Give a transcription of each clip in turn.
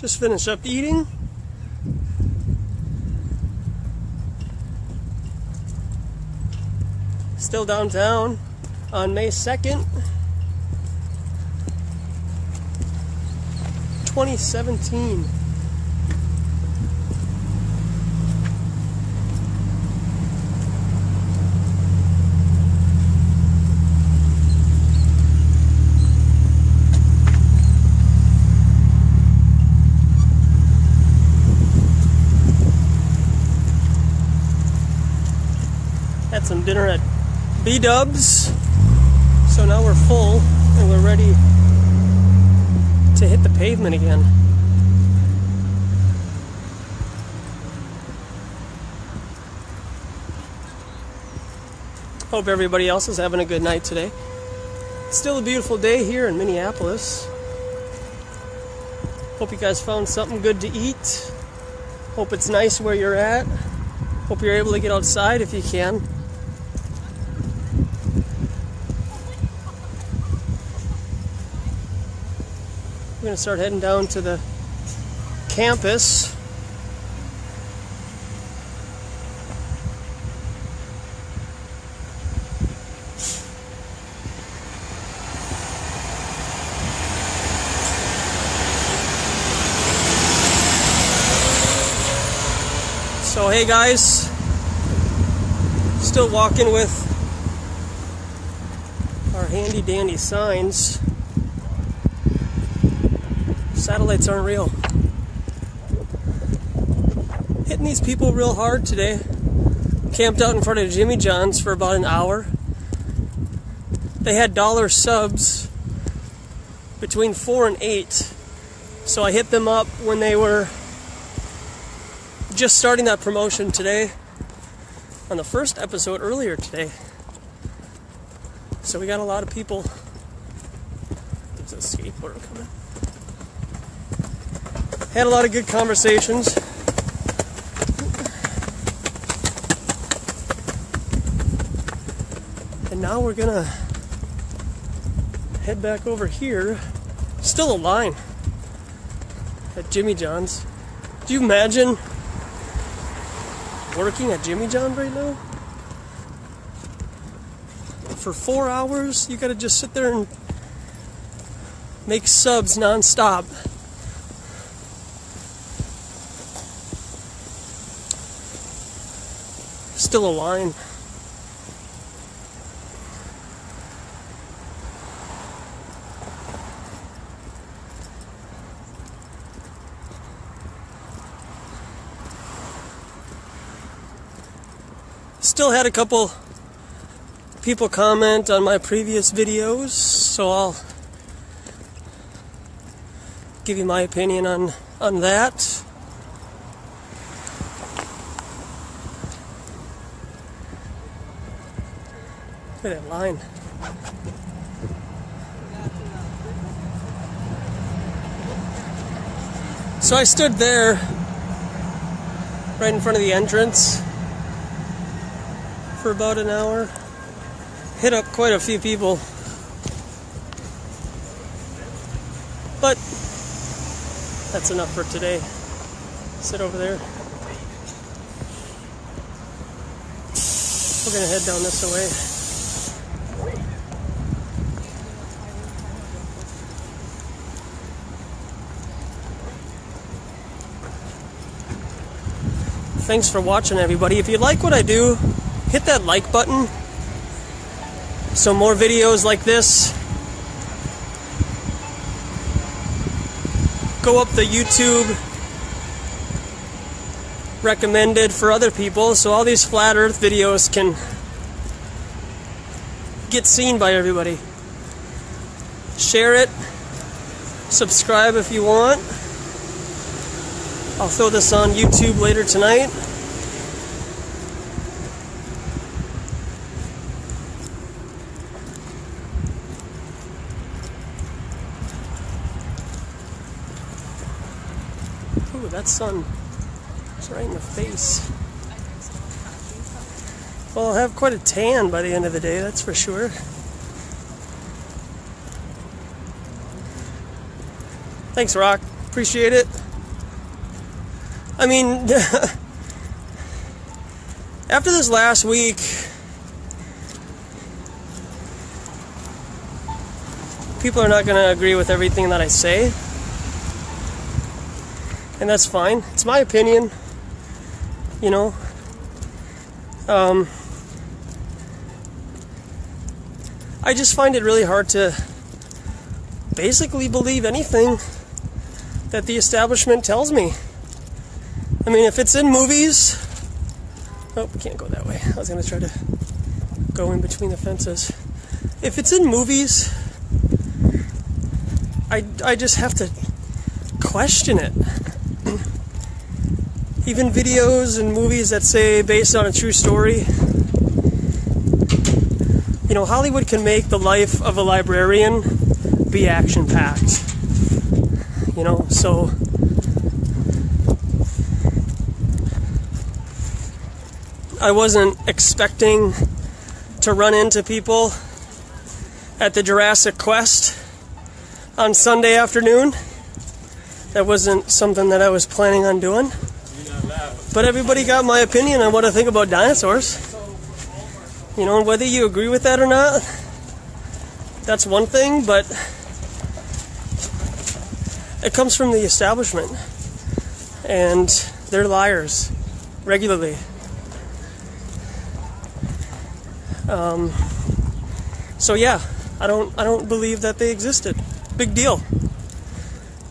Just finished up eating. Still downtown on May 2nd, 2017. Had some dinner at B-Dubs, so now we're full and we're ready to hit the pavement again. Hope everybody else is having a good night today. It's still a beautiful day here in Minneapolis. Hope you guys found something good to eat. Hope it's nice where you're at. Hope you're able to get outside if you can. We're going to start heading down to the campus. So hey guys, still walking with our handy dandy signs. Satellites aren't real. Hitting these people real hard today. Camped out in front of Jimmy John's for about an hour. They had dollar subs between 4 and 8. So I hit them up when they were just starting that promotion today on the first episode earlier today. So we got a lot of people. There's a skateboarder coming. Had a lot of good conversations. And now we're gonna head back over here. Still a line at Jimmy John's. Do you imagine working at Jimmy John's right now? For 4 hours, you gotta just sit there and make subs non-stop. Still a line. Still had a couple people comment on my previous videos, so I'll give you my opinion on that. Look at that line. So I stood there right in front of the entrance for about an hour. Hit up quite a few people. But that's enough for today. Sit over there. We're gonna head down this way. Thanks for watching, everybody. If you like what I do, hit that like button so more videos like this go up the YouTube recommended for other people, so all these flat earth videos can get seen by everybody. Share it, subscribe if you want. I'll throw this on YouTube later tonight. Ooh, that sun is right in the face. Well, I'll have quite a tan by the end of the day, that's for sure. Thanks, Rock. Appreciate it. I mean, after this last week, people are not going to agree with everything that I say. And that's fine. It's my opinion, you know. I just find it really hard to basically believe anything that the establishment tells me. I mean, if it's in movies... Oh, we can't go that way. I was going to try to go in between the fences. If it's in movies, I just have to question it. Even videos and movies that say based on a true story. You know, Hollywood can make the life of a librarian be action-packed. You know, so... I wasn't expecting to run into people at the Jurassic Quest on Sunday afternoon. That wasn't something that I was planning on doing. But everybody got my opinion on what I think about dinosaurs. You know, and whether you agree with that or not, that's one thing, but it comes from the establishment. And they're liars regularly. So yeah, I don't believe that they existed. Big deal.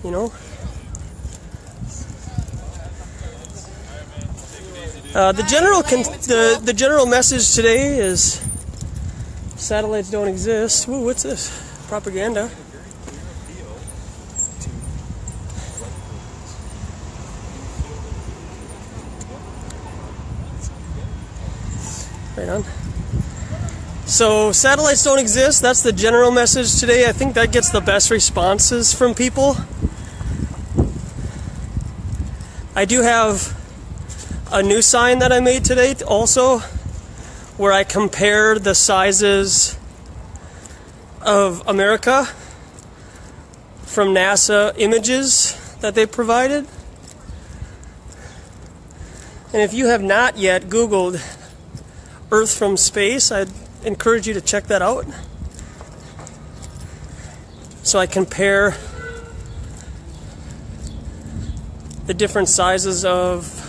You know? The general message today is satellites don't exist. Ooh, what's this? Propaganda. Right on. So satellites don't exist. That's the general message today. I think that gets the best responses from people. I do have a new sign that I made today also, where I compare the sizes of America from NASA images that they provided. And if you have not yet Googled Earth from space, I'd encourage you to check that out. So I compare the different sizes of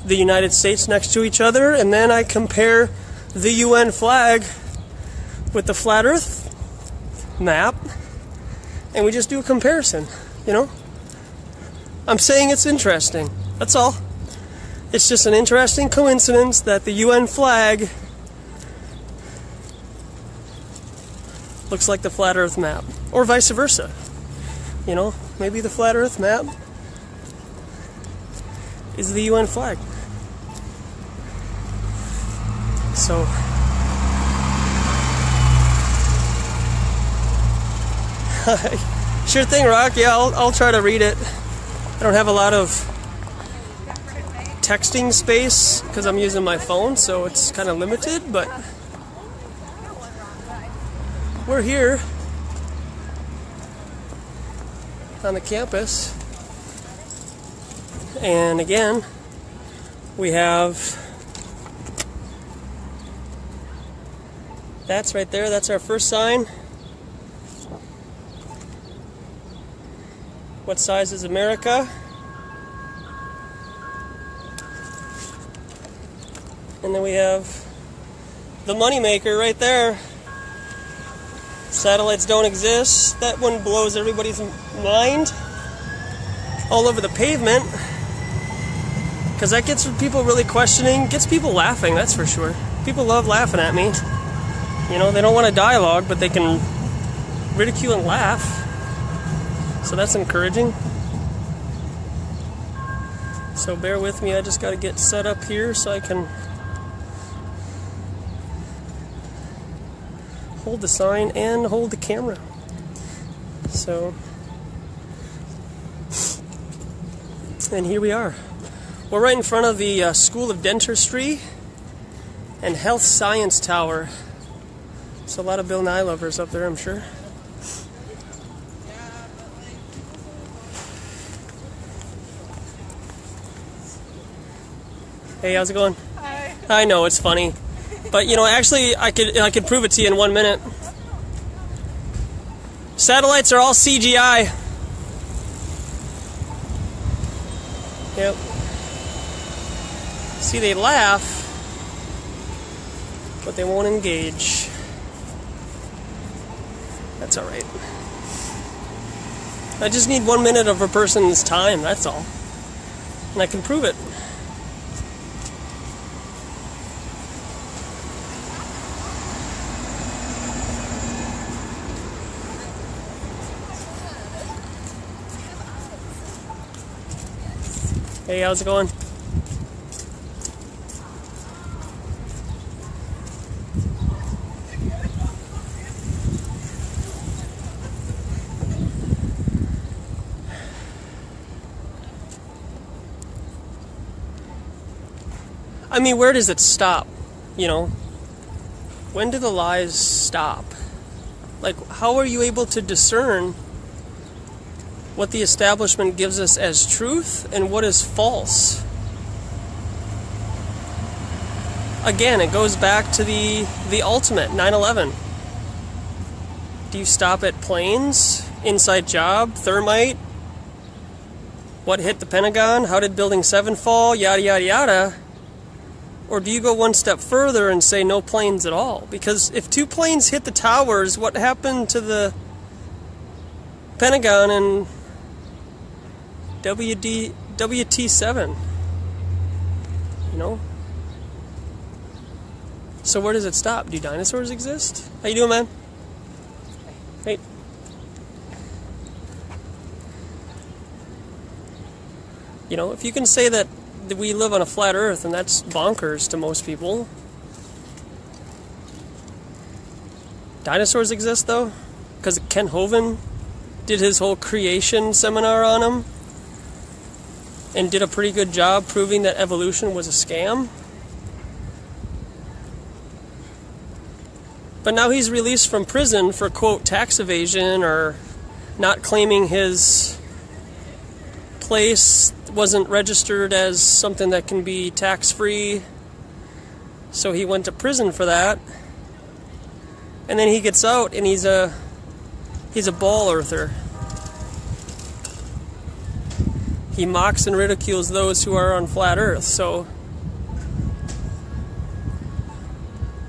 the United States next to each other, and then I compare the UN flag with the flat Earth map, and we just do a comparison, you know? I'm saying it's interesting, that's all. It's just an interesting coincidence that the UN flag looks like the flat Earth map, or vice versa. You know, maybe the flat Earth map is the UN flag. So, sure thing, Rock. Yeah, I'll try to read it. I don't have a lot of texting space because I'm using my phone, so it's kind of limited, but we're here on the campus, and again, we have that's right there. That's our first sign. What size is America? And then we have the moneymaker right there. Satellites don't exist. That one blows everybody's mind all over the pavement, because that gets people really questioning, gets people laughing, that's for sure. People love laughing at me. You know, they don't want a dialogue, but they can ridicule and laugh. So that's encouraging. So bear with me, I just got to get set up here so I can hold the sign and hold the camera. So, and here we are. We're right in front of the School of Dentistry and Health Science Tower. So a lot of Bill Nye lovers up there, I'm sure. Hey, how's it going? Hi. I know it's funny, but you know, actually, I could prove it to you in 1 minute. Satellites are all CGI. Yep. See, they laugh, but they won't engage. That's alright. I just need 1 minute of a person's time, that's all. And I can prove it. Hey, how's it going? I mean, where does it stop? You know? When do the lies stop? Like, how are you able to discern what the establishment gives us as truth and what is false? Again, it goes back to the ultimate, 9/11. Do you stop at planes, inside job, thermite? What hit the Pentagon? How did Building 7 fall? Yada, yada, yada. Or do you go one step further and say no planes at all? Because if 2 planes hit the towers, what happened to the Pentagon and WT7? You know? So where does it stop? Do dinosaurs exist? How you doing, man? Hey. You know, if you can say that we live on a flat earth, and that's bonkers to most people. Dinosaurs exist, though? Because Ken Hovind did his whole creation seminar on them and did a pretty good job proving that evolution was a scam. But now he's released from prison for, quote, tax evasion or not claiming his place wasn't registered as something that can be tax-free. So he went to prison for that. And then he gets out and he's a ball earther. He mocks and ridicules those who are on flat earth. So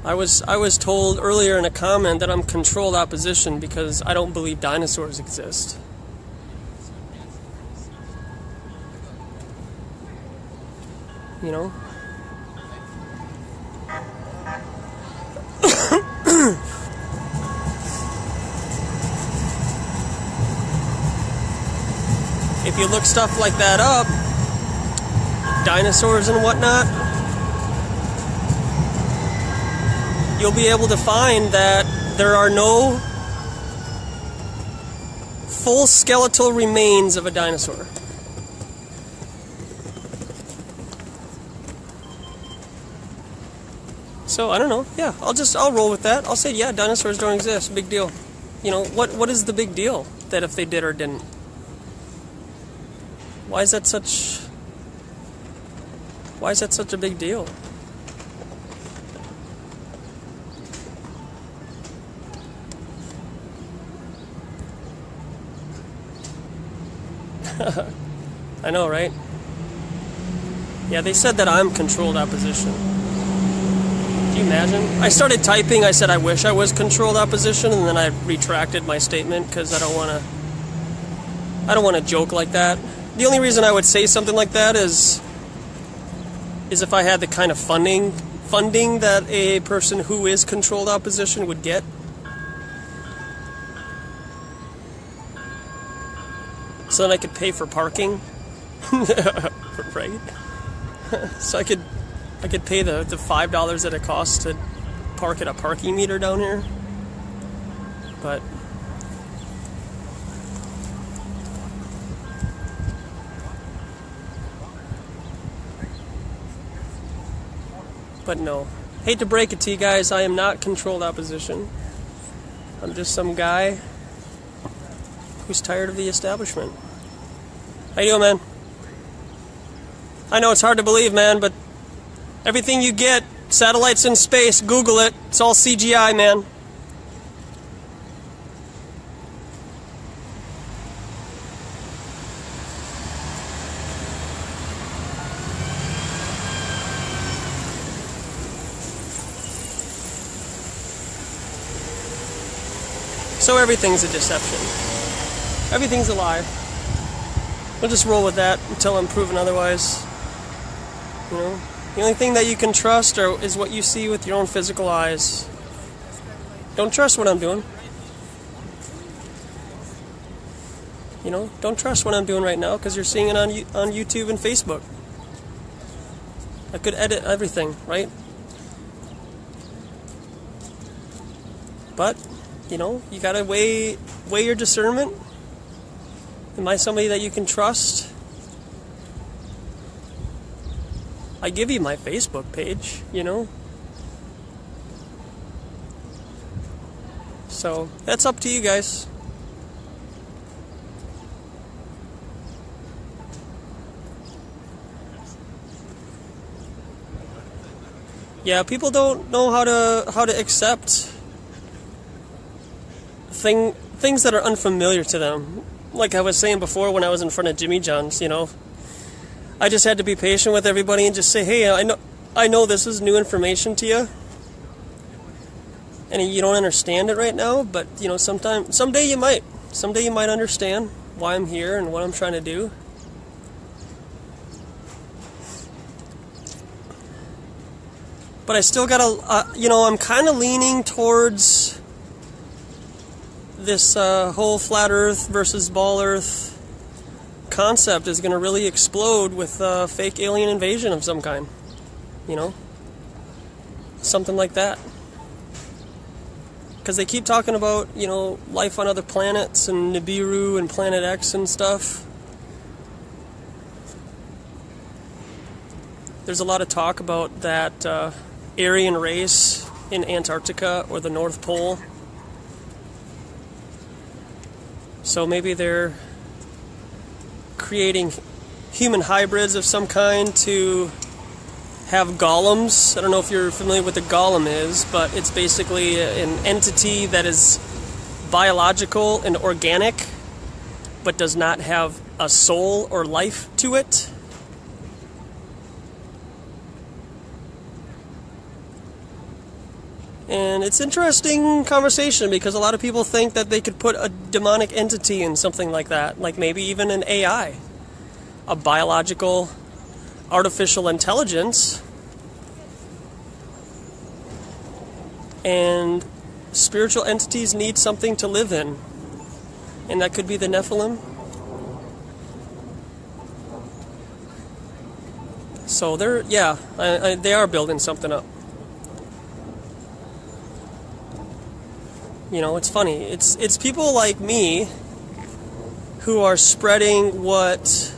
I was told earlier in a comment that I'm controlled opposition because I don't believe dinosaurs exist. You know? If you look stuff like that up, dinosaurs and whatnot, you'll be able to find that there are no full skeletal remains of a dinosaur. So, I don't know. Yeah, I'll roll with that. I'll say, yeah, dinosaurs don't exist. Big deal. You know, what is the big deal that if they did or didn't? Why is that such a big deal? I know, right? Yeah, they said that I'm controlled opposition. Can you imagine? I started typing, I said I wish I was controlled opposition, and then I retracted my statement because I don't want to joke like that. The only reason I would say something like that is if I had the kind of funding that a person who is controlled opposition would get. So then I could pay for parking. Right? So I could pay the $5 that it costs to park at a parking meter down here. But no. Hate to break it to you guys, I am not controlled opposition. I'm just some guy who's tired of the establishment. How you doing, man? I know it's hard to believe, man, but Everything you get, satellites in space, Google it. It's all CGI, man. So everything's a deception. Everything's a lie. We'll just roll with that until I'm proven otherwise. You know, the only thing that you can trust is what you see with your own physical eyes. Don't trust what I'm doing. You know, don't trust what I'm doing right now because you're seeing it on YouTube and Facebook. I could edit everything, right? But you know, you gotta weigh your discernment. Am I somebody that you can trust? I give you my Facebook page, you know. So that's up to you guys. Yeah, people don't know how to accept things that are unfamiliar to them. Like I was saying before when I was in front of Jimmy John's, you know, I just had to be patient with everybody and just say, hey, I know this is new information to you, and you don't understand it right now, but you know, someday you might understand why I'm here and what I'm trying to do. But I still gotta, you know, I'm kind of leaning towards this whole flat Earth versus ball Earth concept is going to really explode with fake alien invasion of some kind. You know? Something like that. Because they keep talking about, you know, life on other planets and Nibiru and Planet X and stuff. There's a lot of talk about that Aryan race in Antarctica or the North Pole. So maybe they're creating human hybrids of some kind to have golems. I don't know if you're familiar with what the golem is, but it's basically an entity that is biological and organic, but does not have a soul or life to it. And it's interesting conversation because a lot of people think that they could put a demonic entity in something like that, like maybe even an AI, a biological, artificial intelligence, and spiritual entities need something to live in, and that could be the Nephilim. So they are building something up. You know, it's funny. It's people like me who are spreading what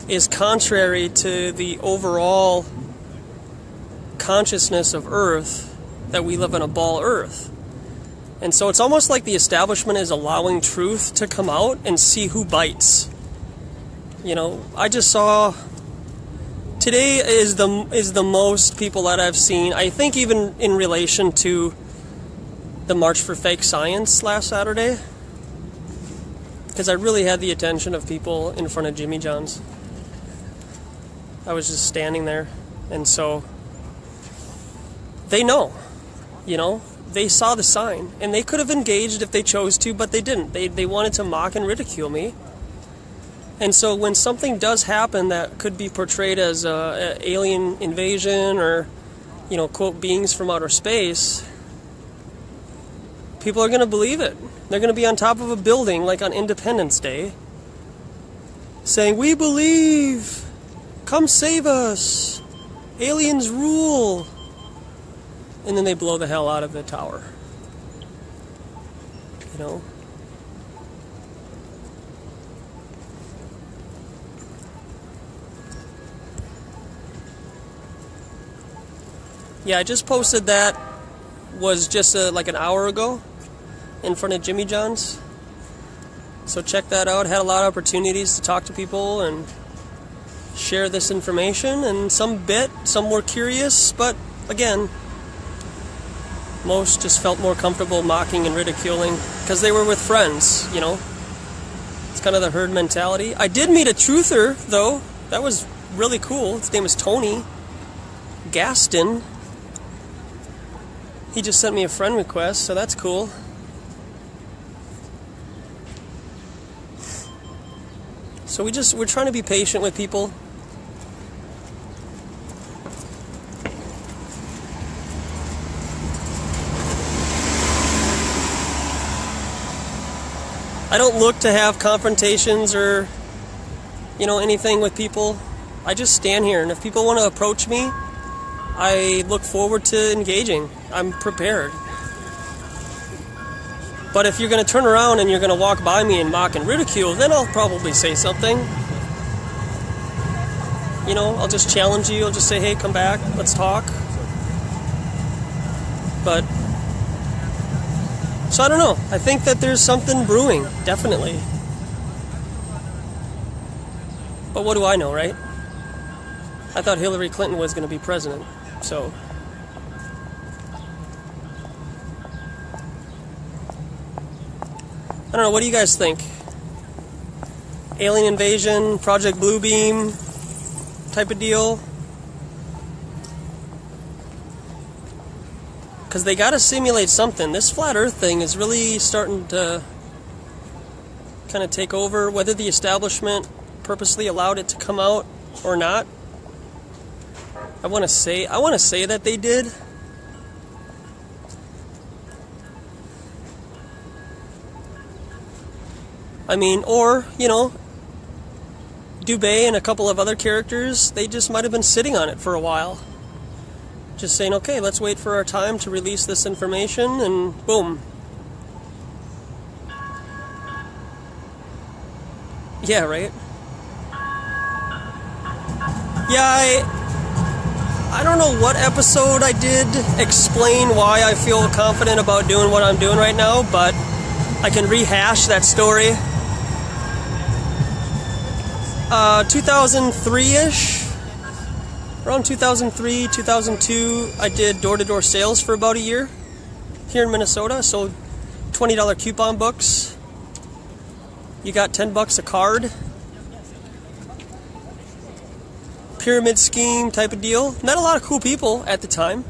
is contrary to the overall consciousness of Earth, that we live on a ball Earth. And so it's almost like the establishment is allowing truth to come out and see who bites. You know, I just saw today is the most people that I've seen, I think, even in relation to the March for Fake Science last Saturday, because I really had the attention of people in front of Jimmy John's. I was just standing there, and so they know, you know, they saw the sign, and they could have engaged if they chose to, but they didn't. They wanted to mock and ridicule me. And so when something does happen that could be portrayed as an alien invasion or, you know, quote, beings from outer space, people are going to believe it. They're going to be on top of a building like on Independence Day saying, "We believe! Come save us! Aliens rule!" And then they blow the hell out of the tower. You know? Yeah, I just posted that. Was just like an hour ago in front of Jimmy John's. So check that out. Had a lot of opportunities to talk to people and share this information, and some were curious, but again, most just felt more comfortable mocking and ridiculing because they were with friends, you know. It's kind of the herd mentality. I did meet a truther, though. That was really cool. His name is Tony Gaston. He just sent me a friend request, so that's cool. So we're trying to be patient with people. I don't look to have confrontations or, you know, anything with people. I just stand here, and if people want to approach me, I look forward to engaging. I'm prepared. But if you're going to turn around and you're going to walk by me and mock and ridicule, then I'll probably say something. You know, I'll just challenge you. I'll just say, hey, come back, let's talk. But so I don't know. I think that there's something brewing, definitely. But what do I know, right? I thought Hillary Clinton was going to be president, so. I don't know, what do you guys think? Alien invasion, Project Bluebeam type of deal? Because they got to simulate something. This flat earth thing is really starting to kind of take over, whether the establishment purposely allowed it to come out or not. I want to say that they did. I mean, or, you know, Dubé and a couple of other characters, they just might have been sitting on it for a while. Just saying, okay, let's wait for our time to release this information, and boom. Yeah, right? Yeah, I don't know what episode I did explain why I feel confident about doing what I'm doing right now, but I can rehash that story. 2003-ish, around 2003, 2002, I did door-to-door sales for about a year here in Minnesota. So $20 coupon books. You got $10 a card. Pyramid scheme type of deal. Met a lot of cool people at the time.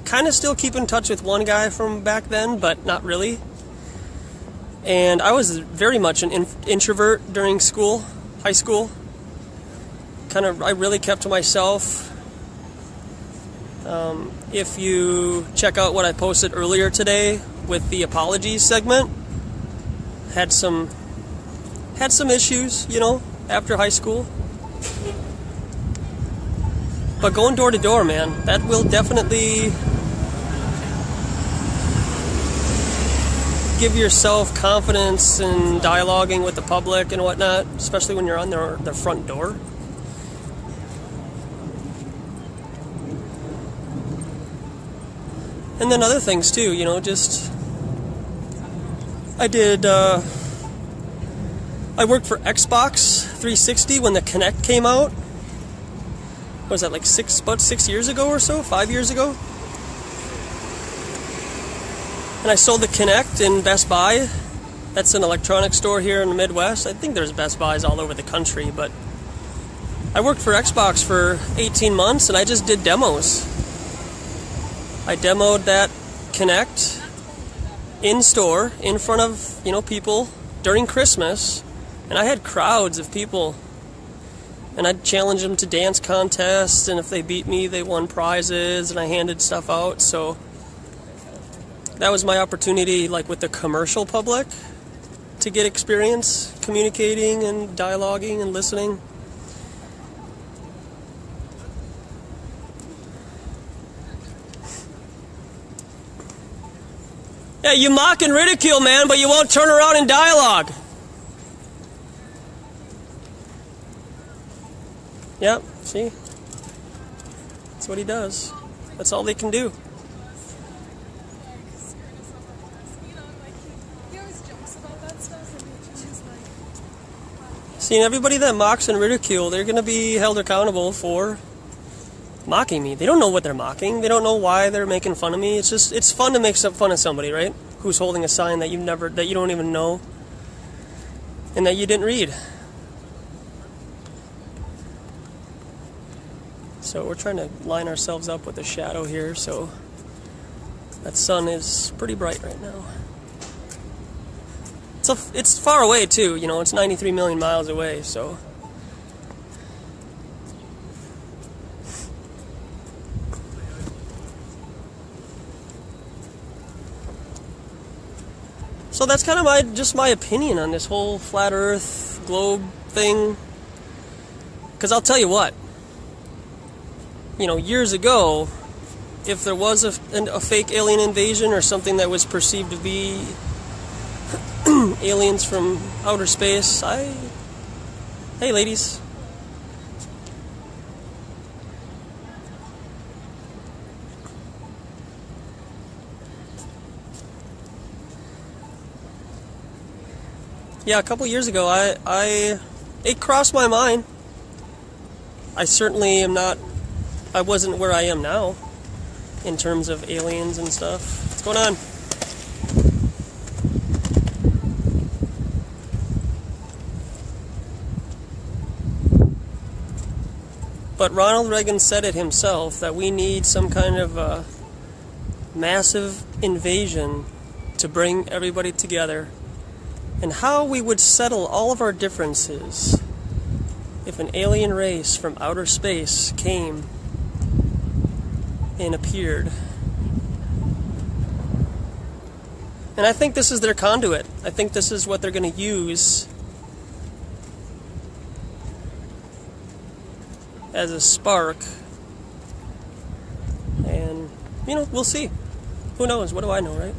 Kind of still keep in touch with one guy from back then, but not really. And I was very much an introvert during school. High school. I really kept to myself. If you check out what I posted earlier today with the apologies segment, had some issues, you know, after high school. But going door to door, man, that will definitely give yourself confidence in dialoguing with the public and whatnot, especially when you're on their front door. And then other things too, you know, just I worked for Xbox 360 when the Kinect came out. What was that, like 6 years ago or so? 5 years ago? And I sold the Kinect in Best Buy. That's an electronics store here in the Midwest. I think there's Best Buys all over the country, but I worked for Xbox for 18 months and I just did demos. I demoed that Kinect in store, in front of, you know, people during Christmas, and I had crowds of people. And I'd challenge them to dance contests, and if they beat me, they won prizes, and I handed stuff out. So that was my opportunity, like with the commercial public, to get experience communicating and dialoguing and listening. Yeah, you mock and ridicule, man, but you won't turn around and dialogue. Yep, see? That's what he does. That's all they can do. See, and everybody that mocks and ridicule, they're going to be held accountable for mocking me. They don't know what they're mocking. They don't know why they're making fun of me. It's just, it's fun to make some fun of somebody, right? Who's holding a sign that that you don't even know and that you didn't read. So we're trying to line ourselves up with the shadow here, so that sun is pretty bright right now. It's far away too, you know, it's 93 million miles away, so. So that's kind of just my opinion on this whole flat earth globe thing. Because I'll tell you what, you know, years ago, if there was a fake alien invasion or something that was perceived to be aliens from outer space, hey ladies. Yeah, a couple years ago, it crossed my mind. I certainly am not, I wasn't where I am now in terms of aliens and stuff. What's going on? But Ronald Reagan said it himself, that we need some kind of a massive invasion to bring everybody together, and how we would settle all of our differences if an alien race from outer space came and appeared. And I think this is their conduit. I think this is what they're going to use as a spark. And, you know, we'll see. Who knows? What do I know, right?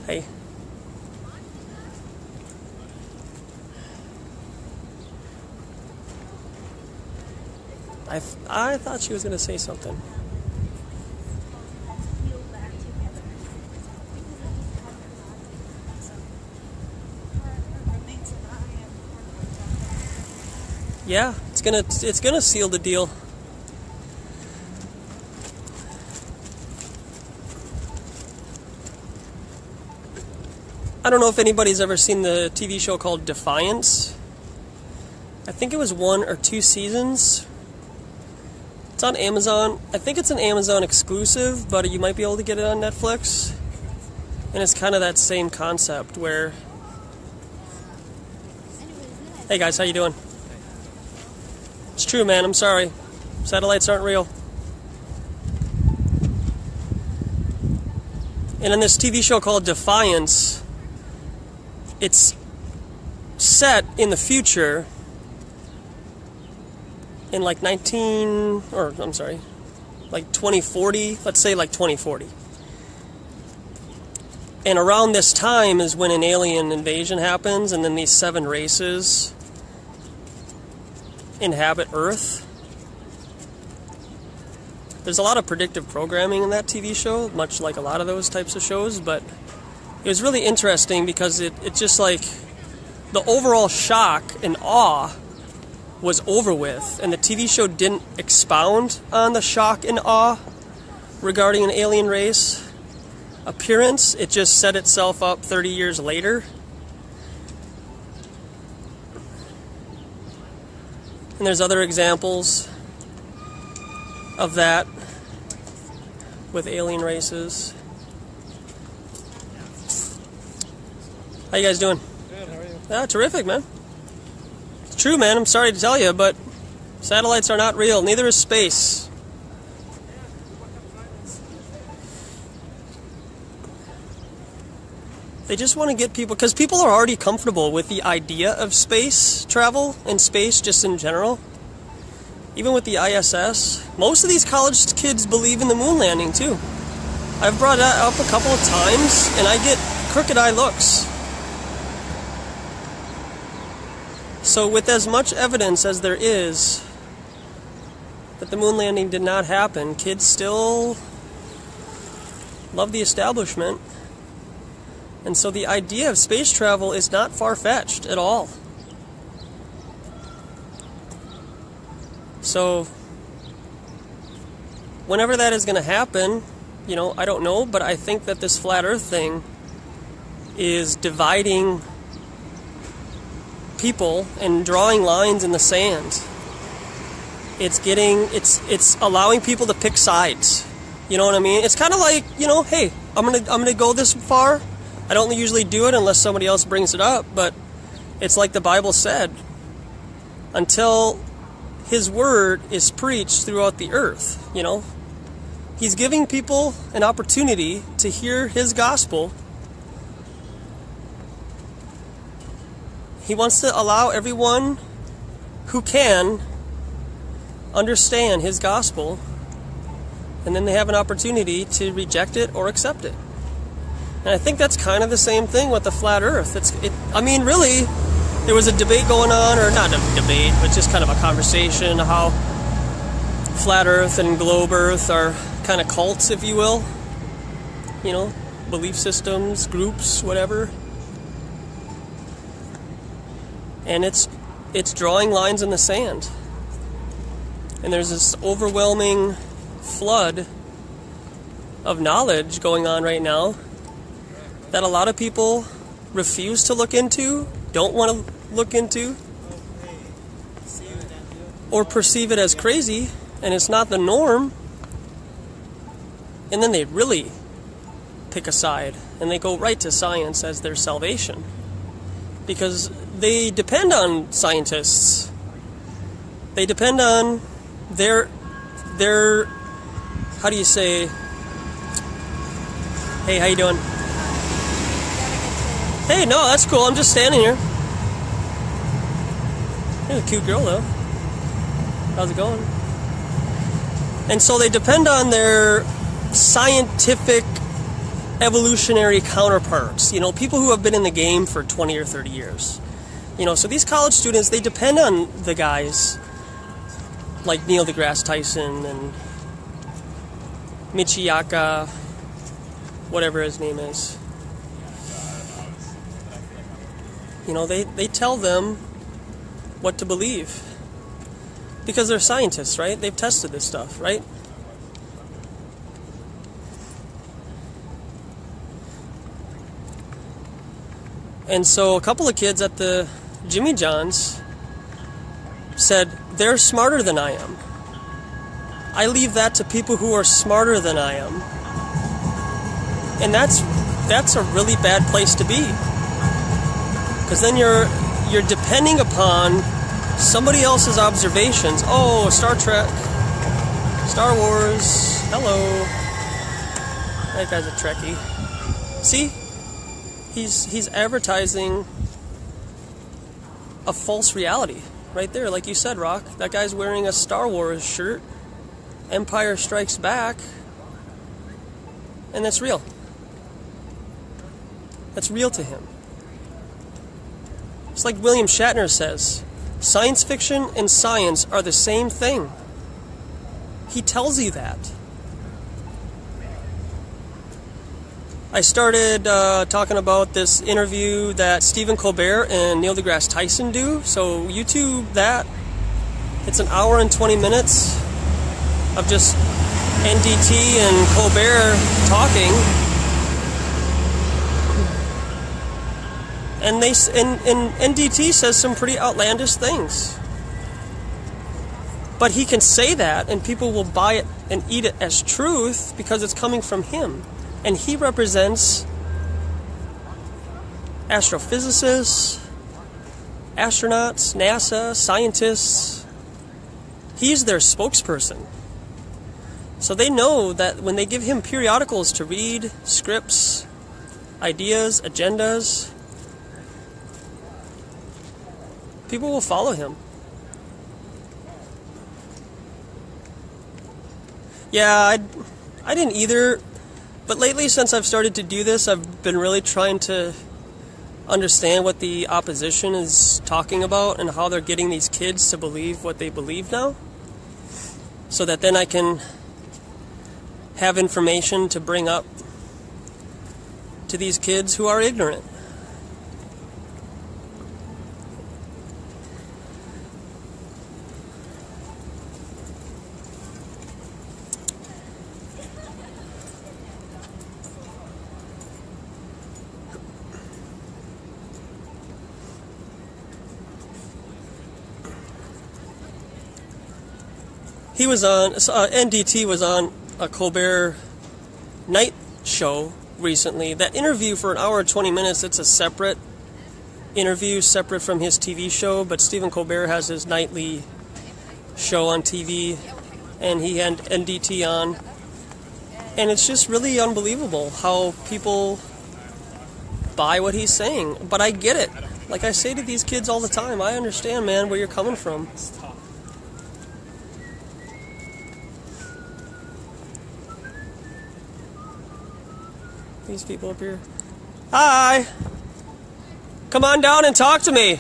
Hey. I thought she was going to say something. Yeah, it's gonna seal the deal. I don't know if anybody's ever seen the TV show called Defiance. I think it was 1 or 2 seasons. It's on Amazon. I think it's an Amazon exclusive, but you might be able to get it on Netflix. And it's kind of that same concept where... Hey guys, how you doing? It's true, man. I'm sorry. Satellites aren't real. And in this TV show called Defiance, it's set in the future in like 2040, let's say like 2040. And around this time is when an alien invasion happens, and then these 7 races inhabit Earth. There's a lot of predictive programming in that TV show, much like a lot of those types of shows, but it was really interesting because it just like the overall shock and awe was over with, and the TV show didn't expound on the shock and awe regarding an alien race appearance. It just set itself up 30 years later. And there's other examples of that with alien races. How you guys doing? Good, how are you? Ah, terrific, man. It's true, man. I'm sorry to tell you, but satellites are not real. Neither is space. They just want to get people, because people are already comfortable with the idea of space travel and space just in general. Even with the ISS. Most of these college kids believe in the moon landing too. I've brought that up a couple of times and I get crooked eye looks. So with as much evidence as there is that the moon landing did not happen, kids still love the establishment. And so the idea of space travel is not far-fetched at all. So whenever that is going to happen, you know, I don't know, but I think that this flat earth thing is dividing people and drawing lines in the sand. It's allowing people to pick sides. You know what I mean? It's kind of like, you know, hey, I'm gonna go this far. I don't usually do it unless somebody else brings it up, but it's like the Bible said, until His word is preached throughout the earth, you know. He's giving people an opportunity to hear His gospel. He wants to allow everyone who can understand His gospel, and then they have an opportunity to reject it or accept it. And I think that's kind of the same thing with the flat earth. I mean, really, there was a debate going on, or not a debate, but just kind of a conversation, how flat earth and globe earth are kind of cults, if you will. You know, belief systems, groups, whatever. And it's drawing lines in the sand. And there's this overwhelming flood of knowledge going on right now that a lot of people refuse to look into, don't want to look into, or perceive it as crazy, and it's not the norm. And then they really pick a side, and they go right to science as their salvation, because they depend on scientists. They depend on their how do you say, hey, how you doing? Hey, no, that's cool. I'm just standing here. You're a cute girl, though. How's it going? And so they depend on their scientific evolutionary counterparts. You know, people who have been in the game for 20 or 30 years. You know, so these college students, they depend on the guys like Neil deGrasse Tyson and Michiyaka, whatever his name is. You know, they tell them what to believe. Because they're scientists, right? They've tested this stuff, right? And so a couple of kids at the Jimmy John's said, they're smarter than I am. I leave that to people who are smarter than I am. And that's a really bad place to be. Because then you're depending upon somebody else's observations. Oh, Star Trek, Star Wars, hello. That guy's a Trekkie. See? He's advertising a false reality right there, like you said, Rock. That guy's wearing a Star Wars shirt, Empire Strikes Back, and that's real. That's real to him. It's like William Shatner says, science fiction and science are the same thing. He tells you that. I started talking about this interview that Stephen Colbert and Neil deGrasse Tyson do. So YouTube that. It's an hour and 20 minutes of just NDT and Colbert talking. And NDT says some pretty outlandish things. But he can say that and people will buy it and eat it as truth because it's coming from him. And he represents astrophysicists, astronauts, NASA, scientists. He's their spokesperson. So they know that when they give him periodicals to read, scripts, ideas, agendas, people will follow him. Yeah, I didn't either. But lately, since I've started to do this, I've been really trying to understand what the opposition is talking about and how they're getting these kids to believe what they believe now. So that then I can have information to bring up to these kids who are ignorant. He was on, NDT was on a Colbert night show recently. That interview for an hour and 20 minutes, it's a separate interview, separate from his TV show, but Stephen Colbert has his nightly show on TV, and he had NDT on. And it's just really unbelievable how people buy what he's saying. But I get it. Like I say to these kids all the time, I understand, man, where you're coming from. These people up here. Hi! Come on down and talk to me.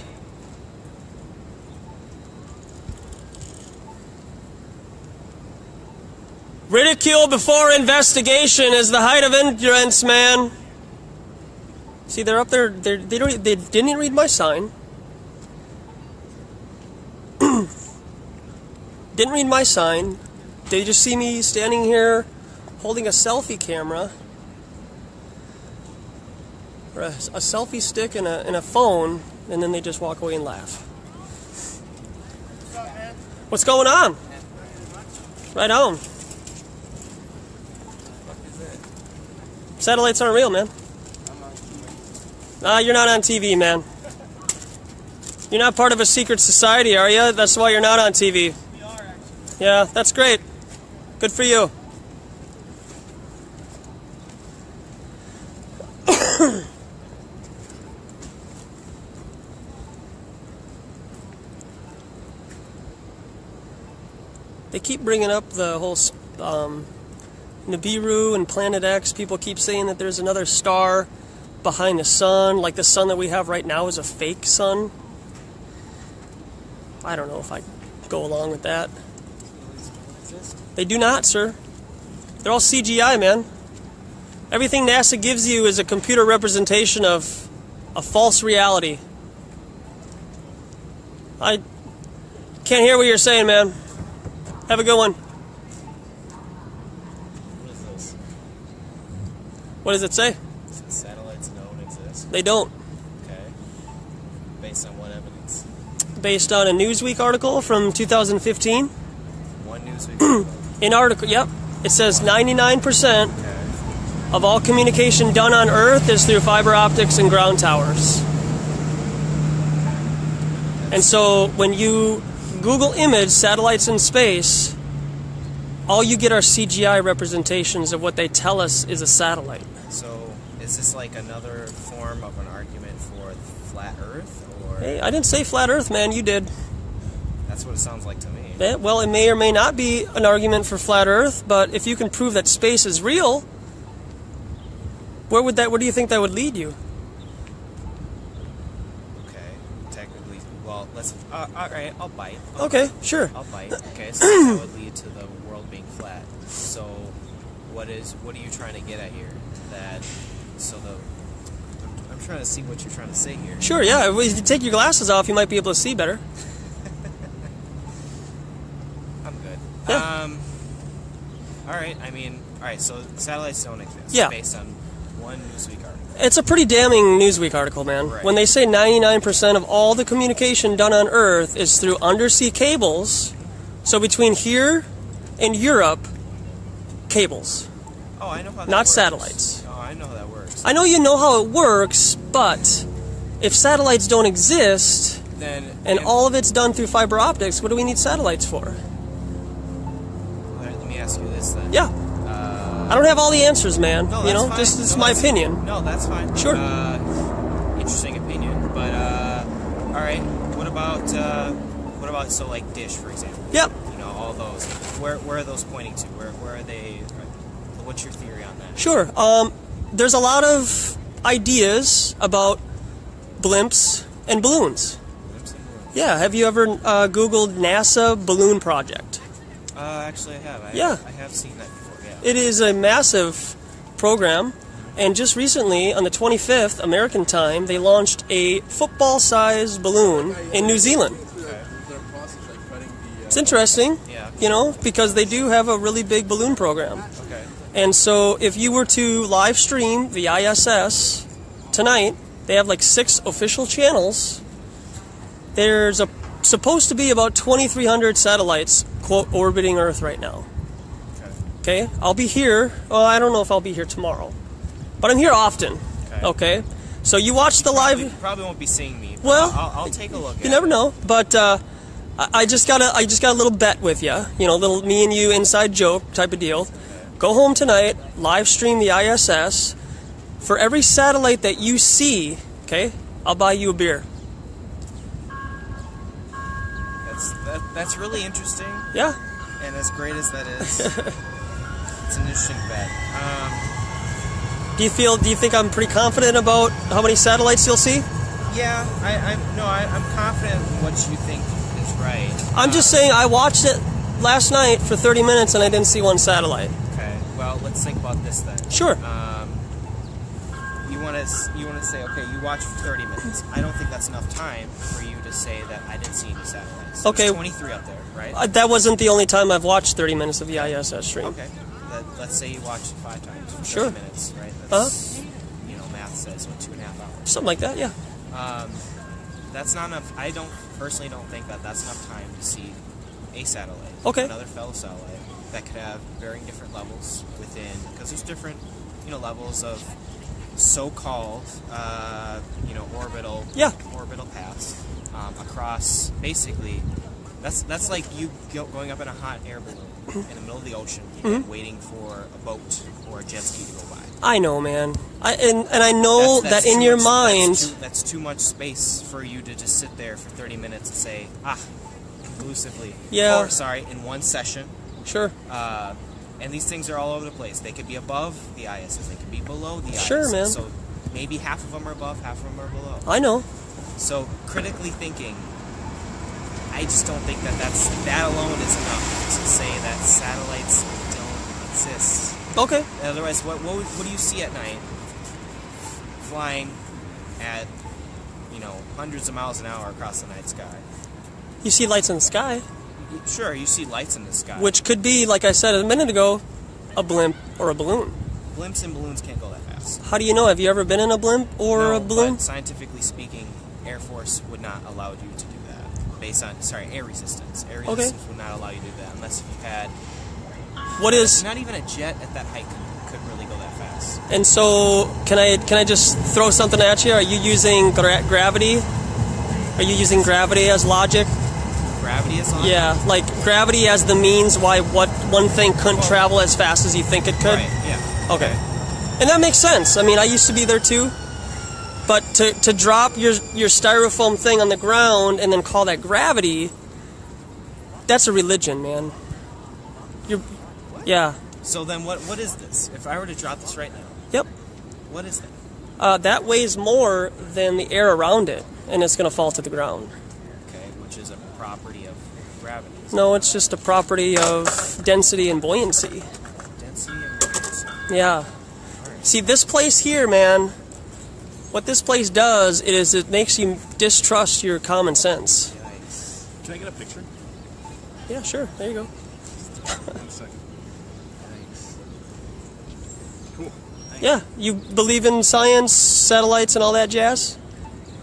Ridicule before investigation is the height of ignorance, man. See, they're up there. They didn't read my sign. Didn't read my sign. They just see me standing here holding a selfie camera, or a selfie stick and a phone, and then they just walk away and laugh. What's going on? Right on. Satellites aren't real, man. You're not on TV, man. You're not part of a secret society, are you? That's why you're not on TV. We are, actually. Yeah, that's great. Good for you. They keep bringing up the whole Nibiru and Planet X. People keep saying that there's another star behind the sun, like the sun that we have right now is a fake sun. I don't know if I go along with that. They do not, sir. They're all CGI, man. Everything NASA gives you is a computer representation of a false reality. I can't hear what you're saying, man. Have a good one. What is this? What does it say? Satellites don't exist. They don't. Okay. Based on what evidence? Based on a Newsweek article from 2015. One Newsweek article. An article, yep. It says 99% Okay. of all communication done on Earth is through fiber optics and ground towers. And so when you Google image satellites in space, all you get are CGI representations of what they tell us is a satellite. So is this like another form of an argument for flat Earth, or? Hey, I didn't say flat Earth, man. You did. That's what it sounds like to me. Yeah, well, it may or may not be an argument for flat Earth, but if you can prove that space is real, where do you think that would lead you? Okay, technically, well, let's. All right, I'll bite. Okay, sure. I'll bite. Okay, so that would lead to the world being flat. So, what are you trying to get at here? I'm trying to see what you're trying to say here. Sure, yeah. If you take your glasses off, you might be able to see better. I'm good. Yeah. All right. I mean, all right. So satellites don't exist. Yeah. Based on one Newsweek article. It's a pretty damning Newsweek article, man. Right. When they say 99% of all the communication done on Earth is through undersea cables, so between here and Europe, cables. Oh, I know how that Not works. satellites. Oh, I know how that works. I know you know how it works, but if satellites don't exist, and all of it's done through fiber optics, what do we need satellites for? Let me ask you this then. Yeah. I don't have all the answers, man. No, you know, fine. just it's my opinion. No, that's fine. Sure. Interesting opinion, but all right. What about so like DITRH, for example? Yep. You know, all those. Where are those pointing to? Where are they? What's your theory on that? Sure. There's a lot of ideas about blimps and balloons. Yeah. Have you ever Googled NASA balloon project? Actually, I have. I have seen that before. Yeah. It is a massive program, and just recently, on the 25th American time, they launched a football-sized balloon in New Zealand. Okay. It's interesting, Yeah. you know, because they do have a really big balloon program. Okay. And so if you were to live stream the ISS tonight, they have like 6 official channels. There's a supposed to be about 2,300 satellites, quote, orbiting Earth right now. Okay, I'll be here. Well, I don't know if I'll be here tomorrow, but I'm here often. Okay, so you watch the live. You probably won't be seeing me. Well, I'll take a look. You never know, but I just got a little bet with you. You know, little me and you inside joke type of deal. Go home tonight, live stream the ISS. For every satellite that you see, okay, I'll buy you a beer. That's really interesting. Yeah. And as great as that is, it's an interesting bet. Do you think I'm pretty confident about how many satellites you'll see? Yeah, I'm confident in what you think is right. I'm just saying I watched it last night for 30 minutes and I didn't see one satellite. Okay. Well, let's think about this then. Sure. You want to say, okay, you watched for 30 minutes. I don't think that's enough time for you to say that I didn't see any satellites. Okay. There's 23 out there, right? That wasn't the only time I've watched 30 minutes of the ISS stream. Okay. Let's say you watched it 5 times for 30 Sure. minutes, right? That's, math says, 2.5 hours. Something like that, yeah. That's not enough. I personally don't think that that's enough time to see a satellite. Okay. Another fellow satellite that could have varying different levels within, because there's different, levels of so-called, orbital paths across. Basically, that's like you going up in a hot air balloon in the middle of the ocean, waiting for a boat or a jet ski to go by. I know, man. And I know that in your mind, that's too much space for you to just sit there for 30 minutes and say, conclusively. Yeah. Or sorry, in one session. Sure. And these things are all over the place. They could be above the ISS. They could be below the ISS. Sure, man. So maybe half of them are above, half of them are below. I know. So critically thinking, I just don't think that alone is enough to say that satellites don't exist. Okay. Otherwise, what do you see at night flying at, hundreds of miles an hour across the night sky? You see lights in the sky. Sure, you see lights in the sky. Which could be, like I said a minute ago, a blimp or a balloon. Blimps and balloons can't go that fast. How do you know? Have you ever been in a blimp or a balloon? But scientifically speaking, Air Force would not allow you to do that. Based on, air resistance. Air resistance would not allow you to do that unless you had... What is... Not even a jet at that height could really go that fast. And so, can I just throw something at you? Are you using gravity? Are you using gravity as logic? Gravity is logic? Yeah, like gravity as the means why one thing couldn't travel as fast as you think it could? Right, yeah. Okay. And that makes sense. I mean, I used to be there too. But to drop your styrofoam thing on the ground and then call that gravity, that's a religion, man. Yeah. So then what is this? If I were to drop this right now. Yep. What is that? That weighs more than the air around it, and it's going to fall to the ground. Okay, which is a property of gravity. No, it's just a property of density and buoyancy. Density and buoyancy. Yeah. See, this place here, man, what this place does is it makes you distrust your common sense. Yikes. Can I get a picture? Yeah, sure. There you go. 1 second. Thanks. Cool. Thanks. Yeah, you believe in science, satellites, and all that jazz?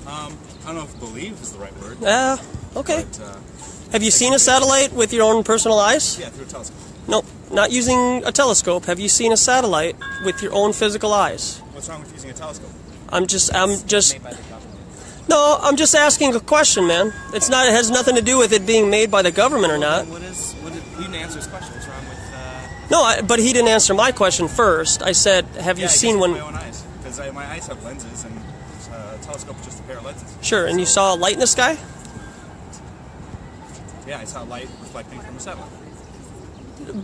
I don't know if believe is the right word. Yeah, okay. But, Have you seen a satellite with your own personal eyes? yeah, through a telescope. Nope, not using a telescope. Have you seen a satellite with your own physical eyes? What's wrong with using a telescope? I'm just Made by the government. No, I'm just asking a question, man. It has nothing to do with it being made by the government or not. You didn't answer his question. What's wrong with... No, but he didn't answer my question first. I said, have you seen one? my own eyes. Because my eyes have lenses, and a telescope is just a pair of lenses. Sure, and you saw a light in the sky? Yeah, I saw light reflecting from a satellite.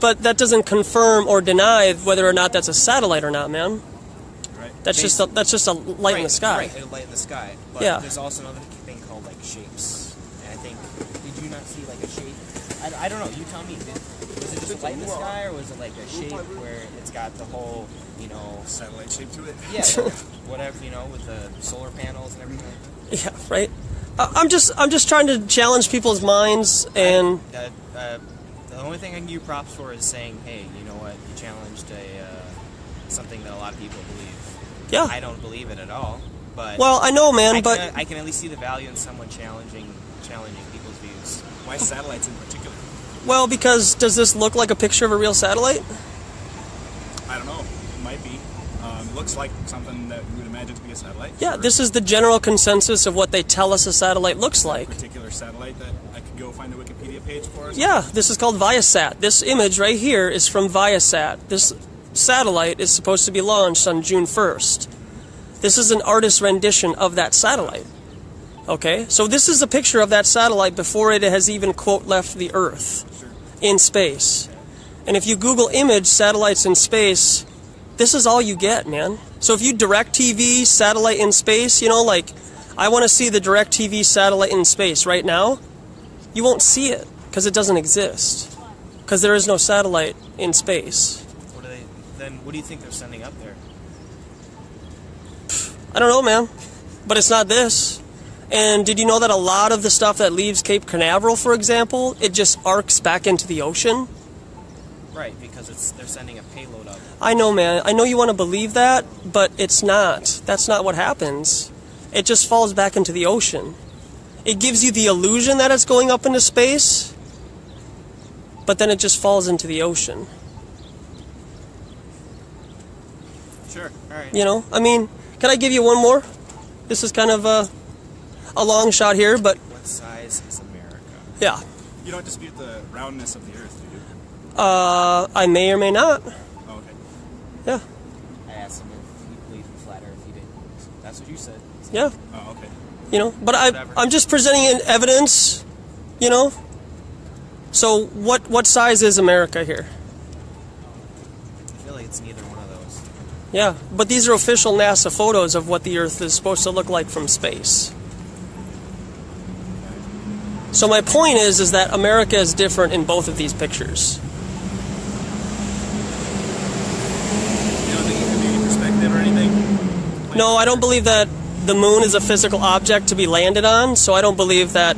But that doesn't confirm or deny whether or not that's a satellite or not, man. Right. That's just a light in the sky. Right, a light in the sky. But Yeah. there's also another thing called, shapes. And I think, did you not see, a shape? I don't know, you tell me. Was it just a light in the sky, or was it, a shape where it's got the whole, Satellite shape to it? Yeah, whatever, with the solar panels and everything like that? Yeah, right. I'm just trying to challenge people's minds, and the only thing I can give you props for is saying, hey, you know what, you challenged something that a lot of people believe. yeah. I don't believe it at all, but Well, I know, man, I but can at least see the value in someone challenging people's views. Why satellites in particular? Well, because does this look like a picture of a real satellite? I don't know. It might be. It looks like something that you would imagine to be a satellite. Yeah, this is the general consensus of what they tell us a satellite looks like. A particular satellite that I could go find a Wikipedia page for? Yeah, this is called Viasat. This image right here is from Viasat. This satellite is supposed to be launched on June 1st. This is an artist's rendition of that satellite. Okay, so this is a picture of that satellite before it has even, quote, left the Earth in space. And if you Google image satellites in space, this is all you get, man. So if you DirecTV satellite in space, you know, like, I want to see the DirecTV satellite in space right now, you won't see it because it doesn't exist. Because there is no satellite in space. What do you think they're sending up there? I don't know, man. But it's not this. And did you know that a lot of the stuff that leaves Cape Canaveral, for example, it just arcs back into the ocean? Right, because they're sending a payload up. I know, man. I know you want to believe that, but it's not. That's not what happens. It just falls back into the ocean. It gives you the illusion that it's going up into space, but then it just falls into the ocean. Sure, alright. You know, I mean, can I give you one more? This is kind of a long shot here, but... What size is America? Yeah. You don't dispute the roundness of the Earth, do you? I may or may not. Oh, okay. Yeah. I asked him if he believed in flat Earth. He didn't. That's what you said. Yeah. Oh, okay. You know, but I'm just presenting evidence, you know? So what size is America here? I feel like it's neither one of those. Yeah, but these are official NASA photos of what the Earth is supposed to look like from space. So my point is that America is different in both of these pictures. You don't think it could be any perspective or anything? No, I don't believe that the moon is a physical object to be landed on, so I don't believe that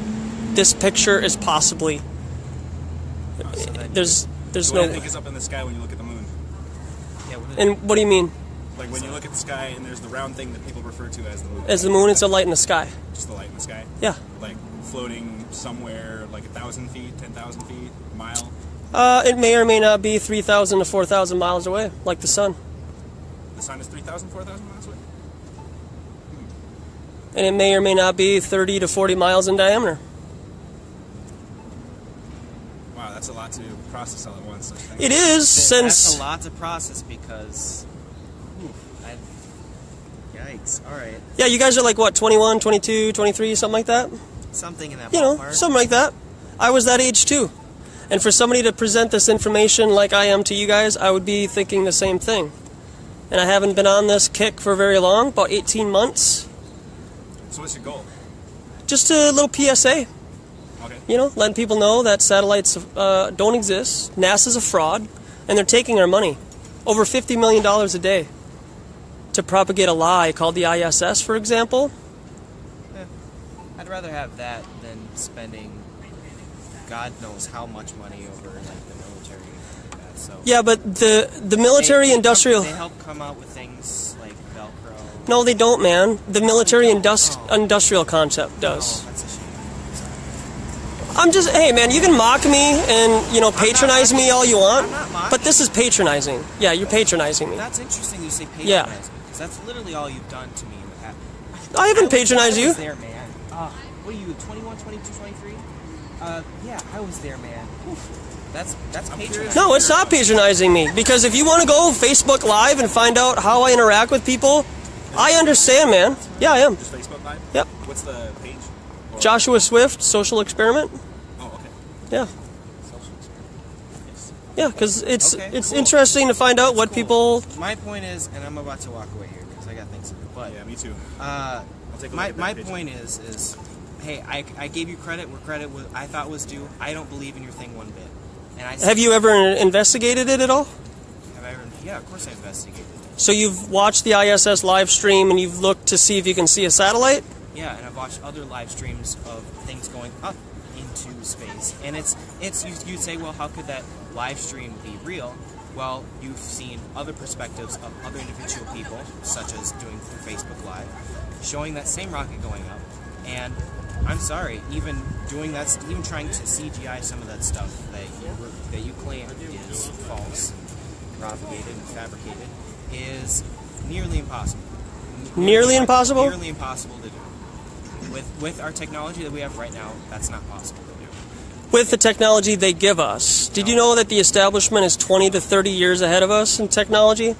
this picture is possibly... There's So no... what do you think is up in the sky when you look at the moon? Yeah, And what do you mean? Like when you look at the sky and there's the round thing that people refer to as the moon. As the moon, it's a light in the sky. Just the light in the sky? Yeah. Like floating somewhere like 1,000 feet, 10,000 feet, a mile? It may or may not be 3,000 to 4,000 miles away, like the sun. The sun is 3,000, 4,000 miles away? And it may or may not be 30 to 40 miles in diameter. Wow, that's a lot to process all at once. It is, since... That's a lot to process because... Yikes, alright. Yeah, you guys are like, what, 21, 22, 23, something like that? Something in that You know, ballpark. something like that. I was that age too. And for somebody to present this information like I am to you guys, I would be thinking the same thing. And I haven't been on this kick for very long, about 18 months. So what's your goal? Just a little PSA. Okay. You know, letting people know that satellites don't exist, NASA's a fraud, and they're taking our money. Over $50 million a day to propagate a lie called the ISS, for example. I'd rather have that than spending God knows how much money over like the military and things like that. So Yeah, but the military industrial... They help come out with things like Velcro. No, they don't, man. The military industrial concept does. Oh, that's a shame. I'm just, hey man, you can mock me and, you know, patronize me all you want, I'm not mocking but this is patronizing. Yeah, you're patronizing me. That's interesting you say patronize Yeah. because that's literally all you've done to me in the past. I haven't patronized I you. was there, man. What are you, 21, 22, 23? Yeah, I was there, man. Oof. That's patronizing. No, it's not patronizing me, because if you want to go Facebook Live and find out how I interact with people, I understand, man. Yeah, I am. Just Facebook Live? Yep. What's the page? Or... Joshua Swift, Social Experiment. Oh, okay. Yeah. Yeah, because it's cool. interesting to find out what people... My point is, and I'm about to walk away here because I got things to do, but... Yeah, me too. I'll take a look at that my page. point is, hey, I gave you credit where credit was, I thought was due. I don't believe in your thing one bit. And I Have you ever investigated it at all? Have I ever? Yeah, of course I investigated it. So you've watched the ISS live stream and you've looked to see if you can see a satellite? Yeah, and I've watched other live streams of things going up into space. And it's you'd say, well, how could that live stream be real? Well, you've seen other perspectives of other individual people, such as doing through Facebook Live, showing that same rocket going up, and I'm sorry, even doing that, even trying to CGI some of that stuff that you claim is false, propagated, and fabricated, is nearly impossible. Nearly impossible? Nearly impossible to do. With our technology that we have right now, that's not possible to do. With the technology they give us. Did you know that the establishment is 20 to 30 years ahead of us in technology?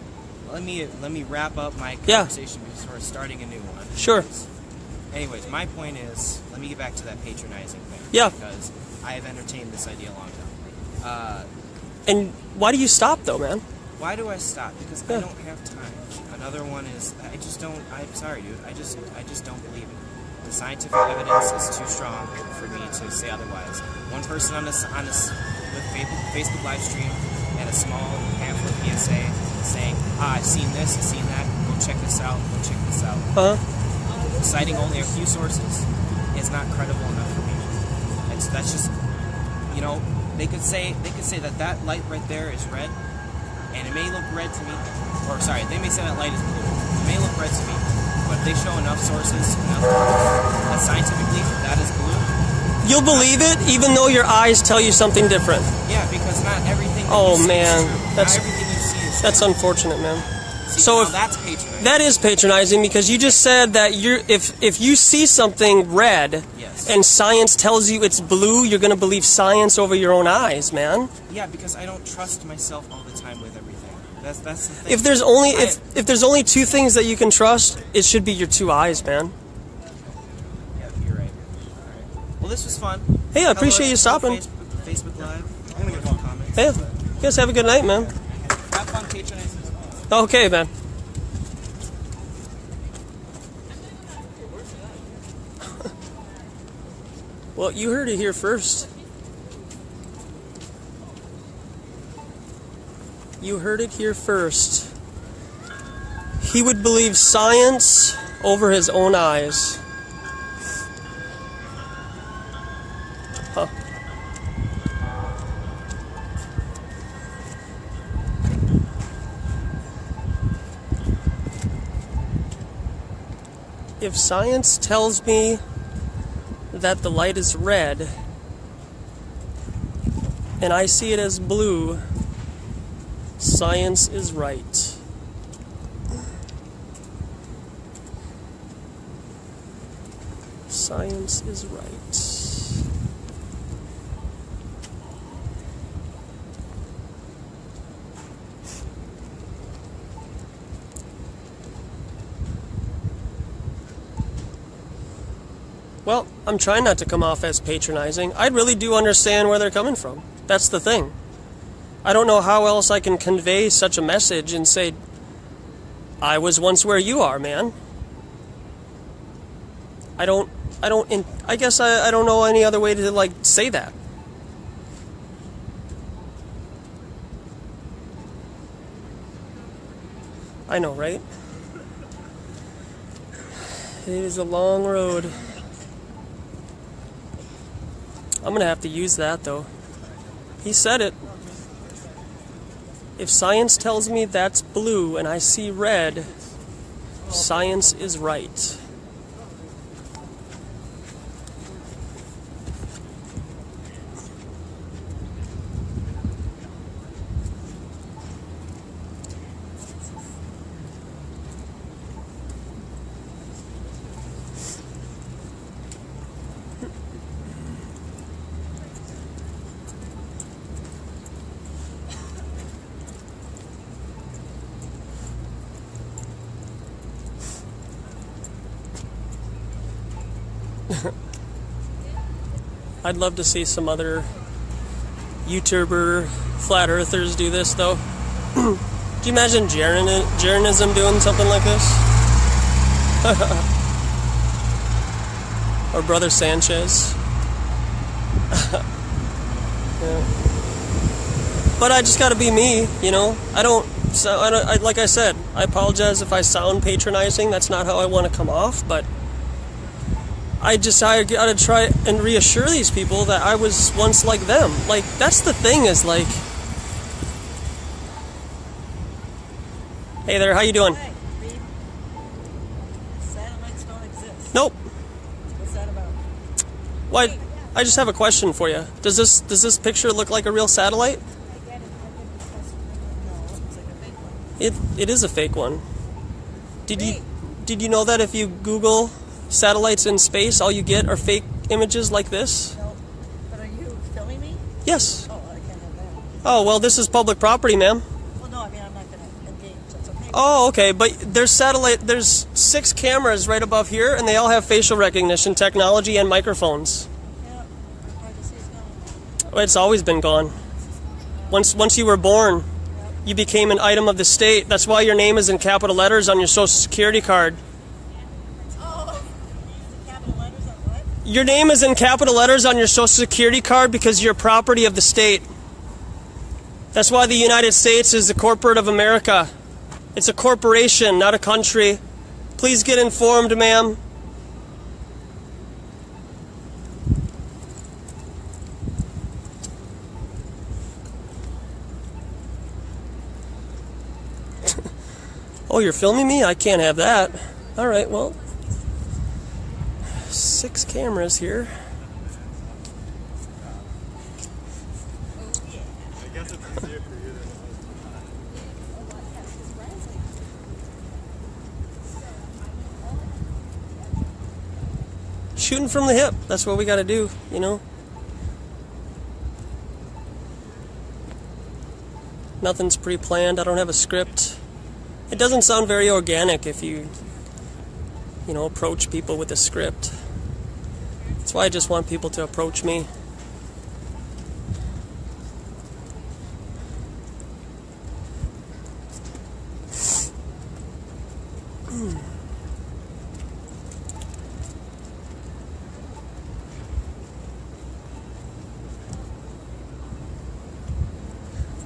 Let me wrap up my conversation before starting a new one. Sure. Anyways, my point is, let me get back to that patronizing thing. Yeah. Because I have entertained this idea a long time. And why do you stop, though, man? Why do I stop? Because I don't have time. Another one is, I'm sorry, dude. I just don't believe it. The scientific evidence is too strong for me to say otherwise. One person on this Facebook live stream and a small pamphlet PSA saying, I've seen this, I've seen that, go check this out, go check this out. Citing only a few sources is not credible enough for me. That's just, you know, they could say that light right there is red, and it may look red to me, or sorry, they may say that light is blue. It may look red to me, but if they show enough sources, that scientifically that is blue, you'll believe it, even though your eyes tell you something different. Yeah, because not everything. Oh man, not everything you see is that's true. unfortunate, man. See, so if that's patronizing. That is patronizing because you just said that if you see something red and science tells you it's blue, you're going to believe science over your own eyes, man. Yeah, because I don't trust myself all the time with everything. That's the thing. If there's only two things that you can trust, it should be your two eyes, man. Yeah, you're right. All right. Well, this was fun. Hey, I appreciate you stopping. Facebook Live. I'm gonna get some comments. Hey, you guys have a good night, man. Have fun patronizing. Okay, man. Well, you heard it here first. You heard it here first. He would believe science over his own eyes. Huh. If science tells me that the light is red and I see it as blue, science is right. Science is right. Well, I'm trying not to come off as patronizing. I really do understand where they're coming from. That's the thing. I don't know how else I can convey such a message and say, I was once where you are, man. I guess I don't know any other way to, like, say that. I know, right? It is a long road. I'm gonna have to use that, though. He said it. If science tells me that's blue and I see red, science is right. I'd love to see some other YouTuber flat earthers do this, though. Do you imagine JERENISM doing something like this? Or Brother Sanchez? Yeah. But I just gotta be me, you know? Like I said, I apologize if I sound patronizing. That's not how I want to come off, but I gotta try and reassure these people that I was once like them. Like, that's the thing, is like... Hey there, how you doing? Hey, Reed. Satellites don't exist. Nope. What's that about? Why? I just have a question for you. Does this picture look like a real satellite? It is a fake one. Did you know that if you Google satellites in space, all you get are fake images like this? No. But are you filming me? Yes. Oh, I can't have that. Oh, well, this is public property, ma'am. Well, no, I mean, I'm not going to engage. That's okay. Oh, okay, but there's 6 cameras right above here, and they all have facial recognition technology and microphones. Yeah, privacy is gone. Well, it's always been gone. Once you were born, you became an item of the state. That's why your name is in capital letters on your social security card. Oh, the capital letters on what? Your name is in capital letters on your social security card because you're property of the state. That's why the United States is the corporate of America. It's a corporation, not a country. Please get informed, ma'am. Oh, you're filming me? I can't have that. All right, well, 6 cameras here. I guess it's easier for you than Shooting from the hip. That's what we got to do, you know. Nothing's pre-planned. I don't have a script. It doesn't sound very organic if you approach people with a script. That's why I just want people to approach me.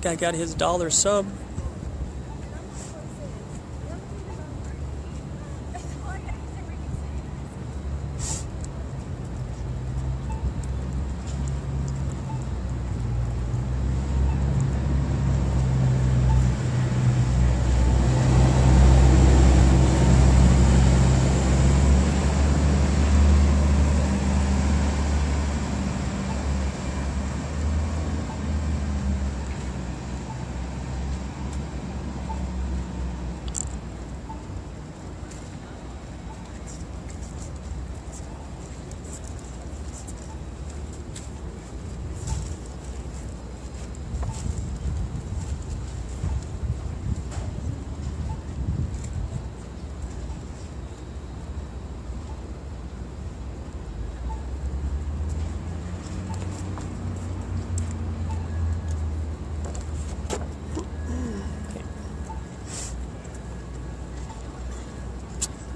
Guy got his $1 sub.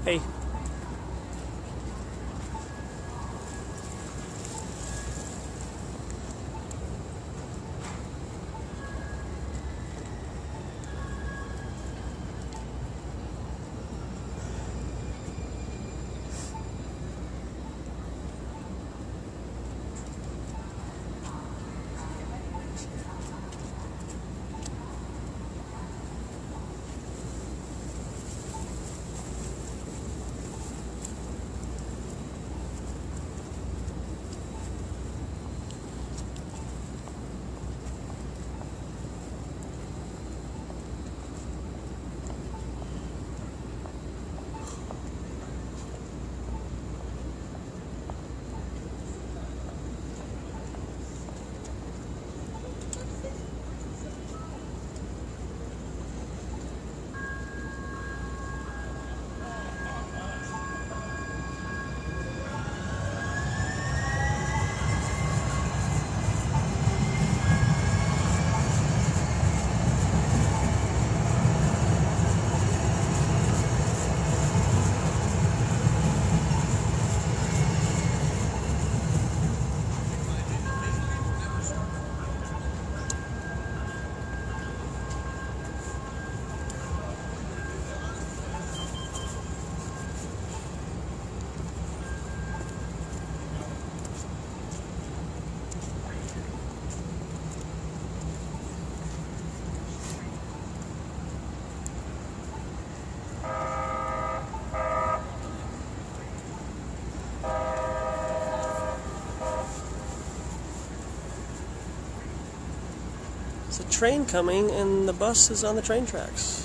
Hey. There's a train coming and the bus is on the train tracks.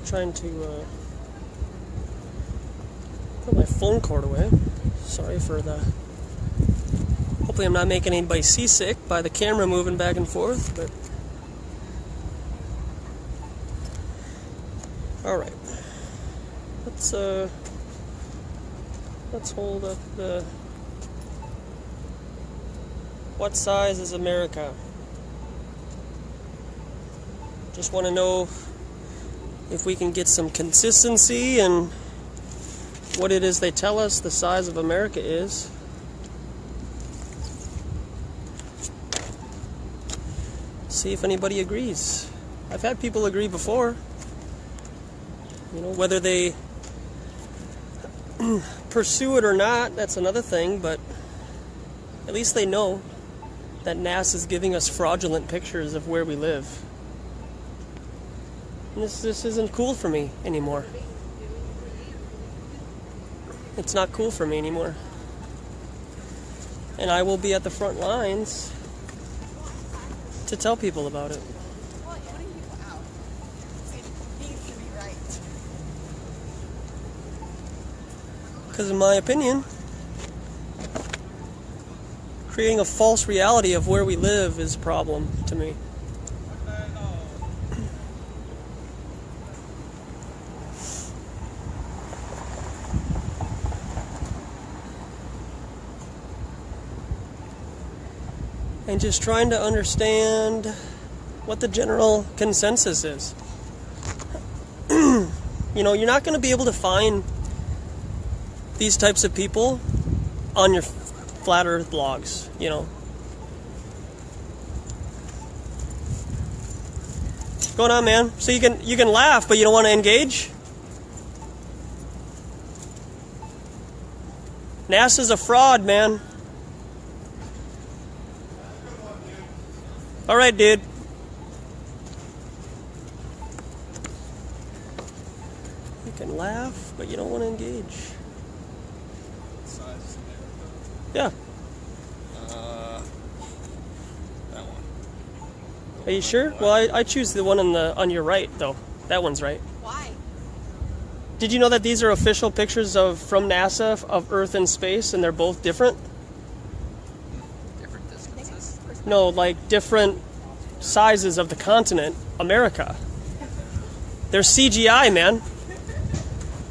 Trying to put my phone cord away. Sorry for the... Hopefully I'm not making anybody seasick by the camera moving back and forth, but... Alright. Let's hold up the... What size is America? Just want to know if we can get some consistency in what it is they tell us the size of America is. See if anybody agrees. I've had people agree before. You know, whether they pursue it or not, that's another thing, but at least they know that NASA is giving us fraudulent pictures of where we live. This isn't cool for me anymore. It's not cool for me anymore. And I will be at the front lines to tell people about it. Because in my opinion, creating a false reality of where we live is a problem to me. and just trying to understand what the general consensus is. You know, you're not going to be able to find these types of people on your flat earth blogs, you know. What's going on, man? So you can laugh, but you don't want to engage? NASA's a fraud, man. All right, dude. You can laugh, but you don't want to engage. Yeah. That one. Are you sure? Well, I choose the one on your right, though. That one's right. Why? Did you know that these are official pictures from NASA of Earth and space, and they're both different? Different distances. No, like different sizes of the continent, America. They're CGI, man.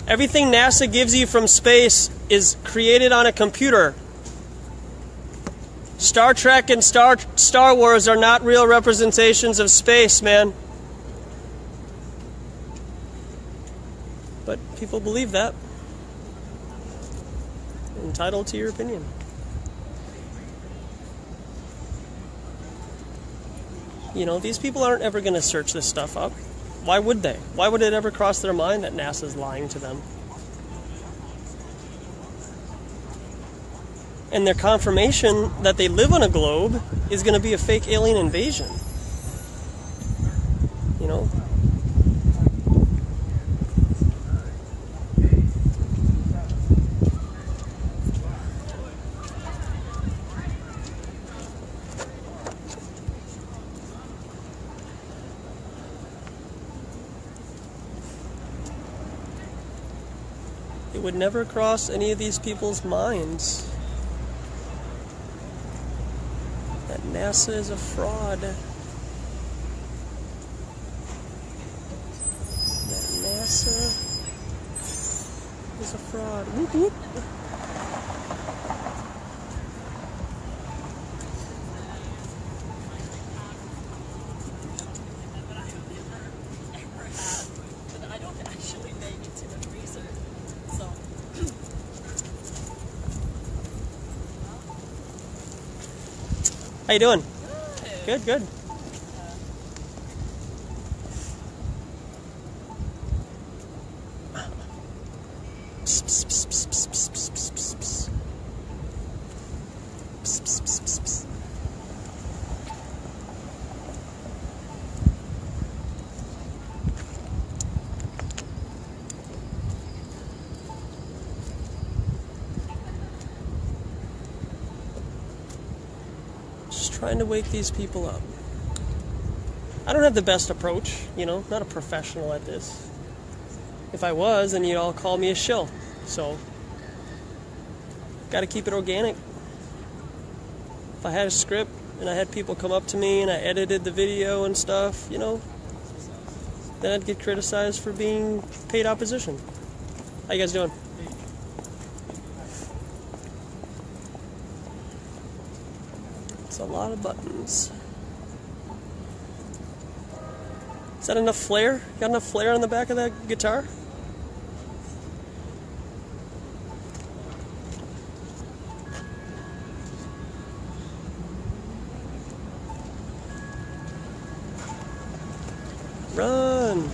Everything NASA gives you from space is created on a computer. Star Trek and Star Wars are not real representations of space, man. But people believe that. Entitled to your opinion. You know, these people aren't ever going to search this stuff up. Why would they? Why would it ever cross their mind that NASA's lying to them? And their confirmation that they live on a globe is going to be a fake alien invasion. You know? It would never cross any of these people's minds that NASA is a fraud. That NASA is a fraud. Whoop, whoop. I don't actually make too much research, so. How you doing? Good, good. Trying to wake these people up. I don't have the best approach, you know, not a professional at this. If I was, then you'd all call me a shill. So, gotta keep it organic. If I had a script and I had people come up to me and I edited the video and stuff, you know, then I'd get criticized for being paid opposition. How you guys doing? It's a lot of buttons. Is that enough flair? Got enough flair on the back of that guitar? Run!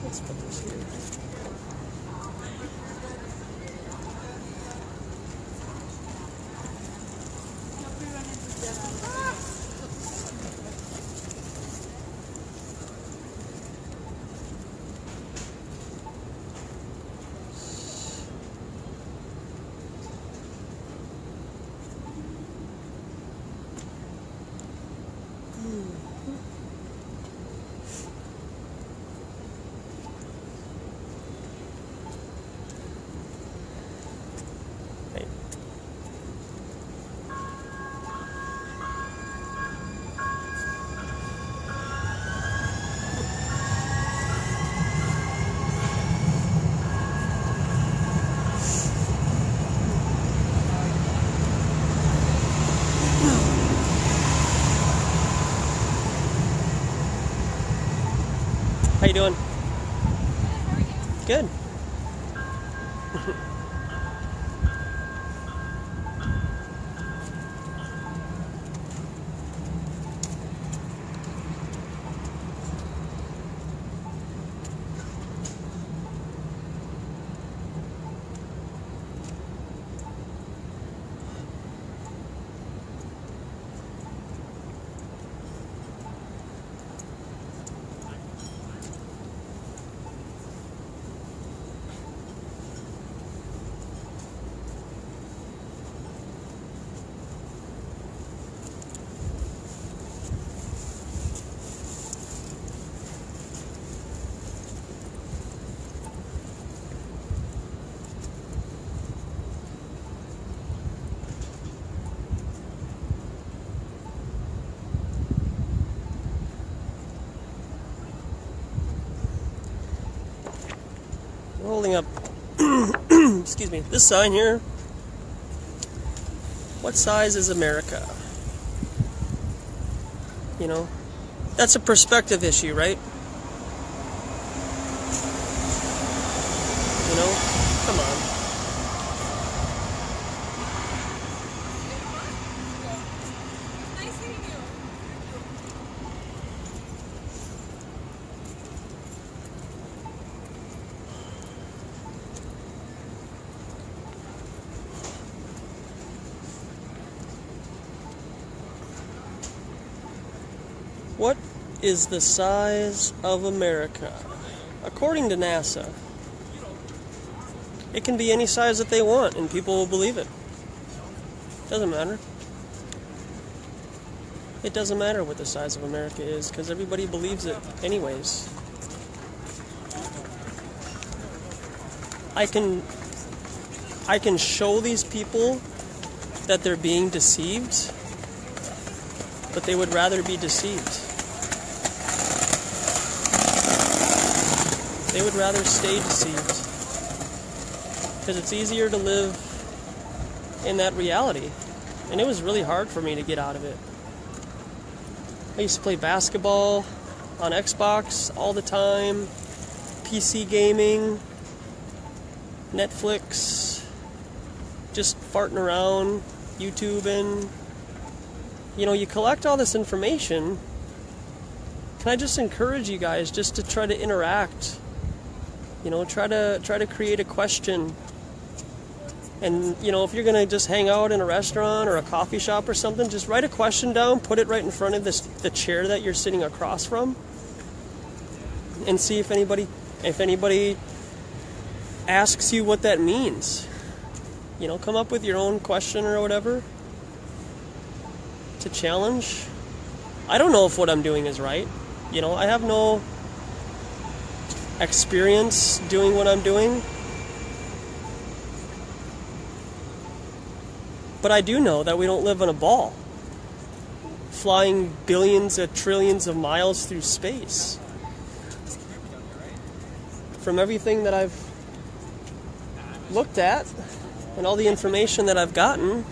Let's put this here. Good. Holding up, excuse me, this sign here. What size is America? You know, that's a perspective issue, right? You know, come on. What is the size of America? According to NASA, it can be any size that they want and people will believe it. Doesn't matter. It doesn't matter what the size of America is because everybody believes it anyways. I can show these people that they're being deceived, but they would rather be deceived. They would rather stay deceived because it's easier to live in that reality. And it was really hard for me to get out of it. I used to play basketball on Xbox all the time, PC gaming, Netflix, just farting around, YouTubing. You know, you collect all this information. Can I just encourage you guys just to try to interact? You know, try to create a question. And, you know, if you're going to just hang out in a restaurant or a coffee shop or something, just write a question down, put it right in front of the chair that you're sitting across from, and see if anybody asks you what that means. You know, come up with your own question or whatever to challenge. I don't know if what I'm doing is right. You know, I have no experience doing what I'm doing. But I do know that we don't live in a ball, flying billions of trillions of miles through space. From everything that I've looked at and all the information that I've gotten,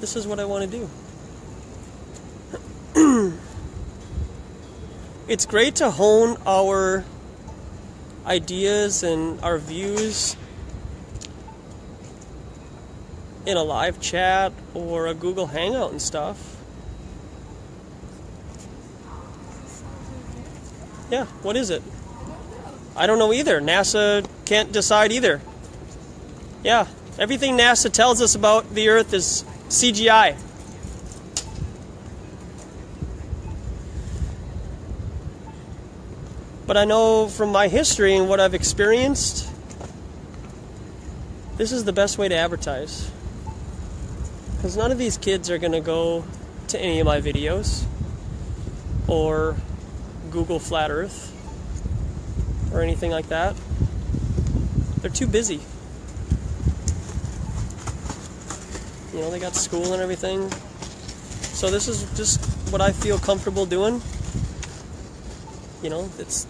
this is what I want to do. It's great to hone our ideas and our views in a live chat or a Google Hangout and stuff. Yeah, what is it? I don't know either. NASA can't decide either. Yeah, everything NASA tells us about the Earth is CGI. But I know from my history and what I've experienced, this is the best way to advertise. Because none of these kids are going to go to any of my videos or Google Flat Earth or anything like that. They're too busy. You know, they got school and everything. So this is just what I feel comfortable doing. You know, it's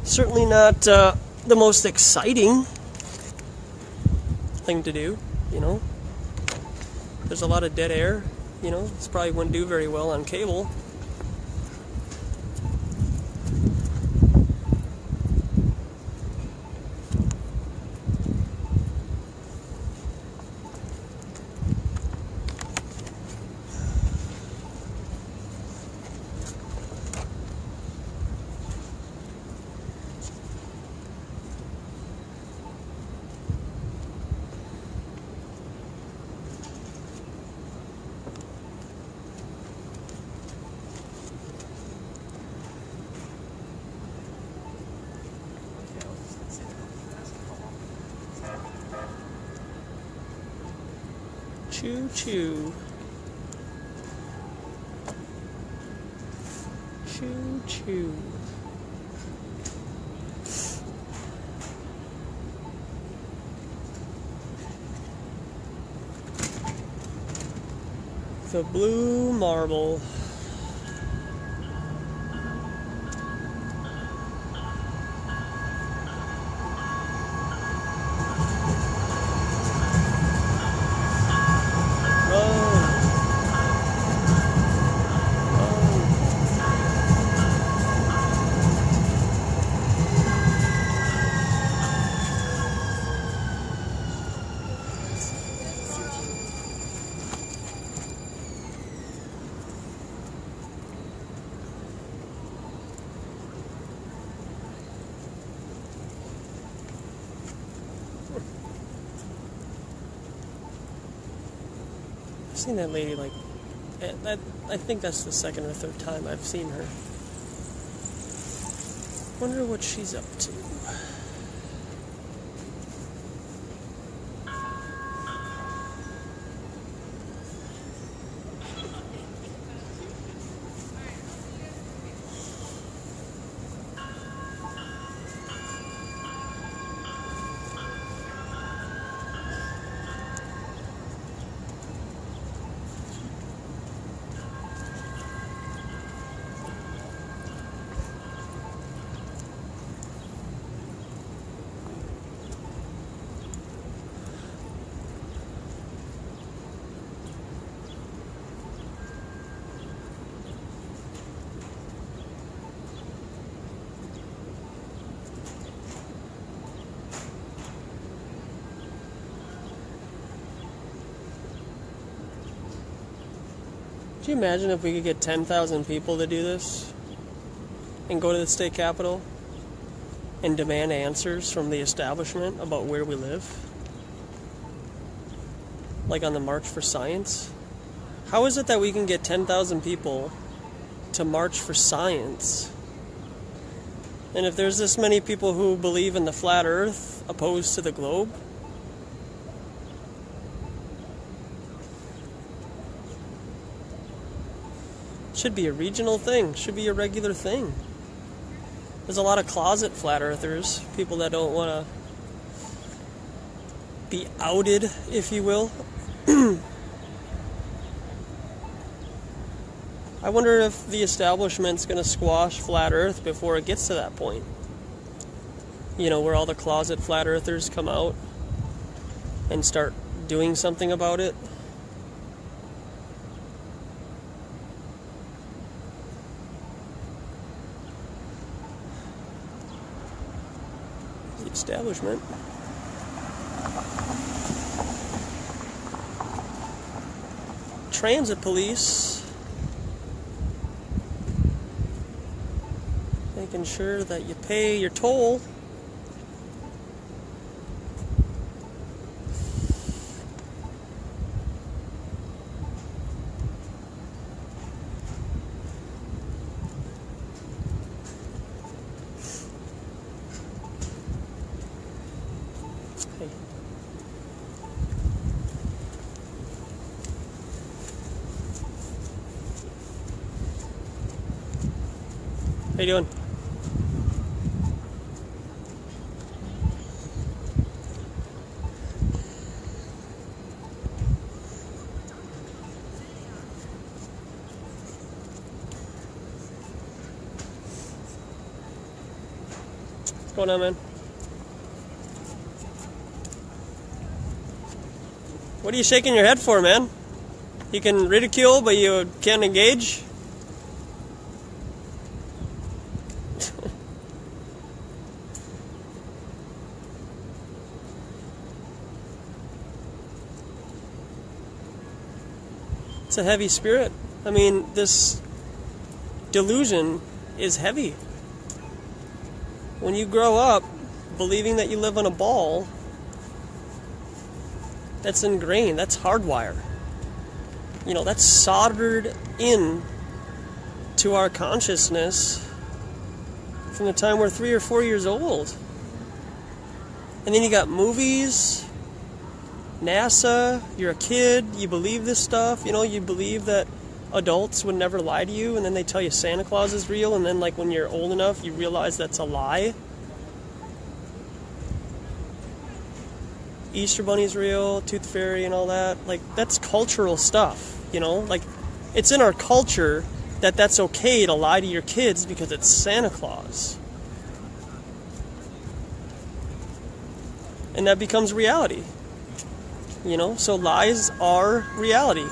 certainly not the most exciting thing to do, you know. There's a lot of dead air, you know. This probably wouldn't do very well on cable. Choo choo. Choo choo. The blue marble. I've seen that lady like that. I think that's the second or third time I've seen her. Wonder what she's up to. Could you imagine if we could get 10,000 people to do this and go to the state capitol and demand answers from the establishment about where we live? Like on the March for Science? How is it that we can get 10,000 people to march for science? And if there's this many people who believe in the flat earth opposed to the globe, should be a regional thing, should be a regular thing. There's a lot of closet flat earthers, people that don't want to be outed, if you will. I wonder if the establishment's going to squash flat earth before it gets to that point. You know, where all the closet flat earthers come out and start doing something about it. The establishment. Transit police. Making sure that you pay your toll. Hey. How you doing? What's going on, man? What are you shaking your head for, man? You can ridicule, but you can't engage? It's a heavy spirit. I mean, this delusion is heavy. When you grow up believing that you live on a ball, that's ingrained, that's hardwired. You know, that's soldered in to our consciousness from the time we're 3 or 4 years old. And then you got movies, NASA, you're a kid, you believe this stuff, you know, you believe that adults would never lie to you, and then they tell you Santa Claus is real, and then like when you're old enough you realize that's a lie. Easter Bunny's real, Tooth Fairy and all that, like that's cultural stuff, you know, like it's in our culture that that's okay to lie to your kids because it's Santa Claus. And that becomes reality. You know, so lies are reality.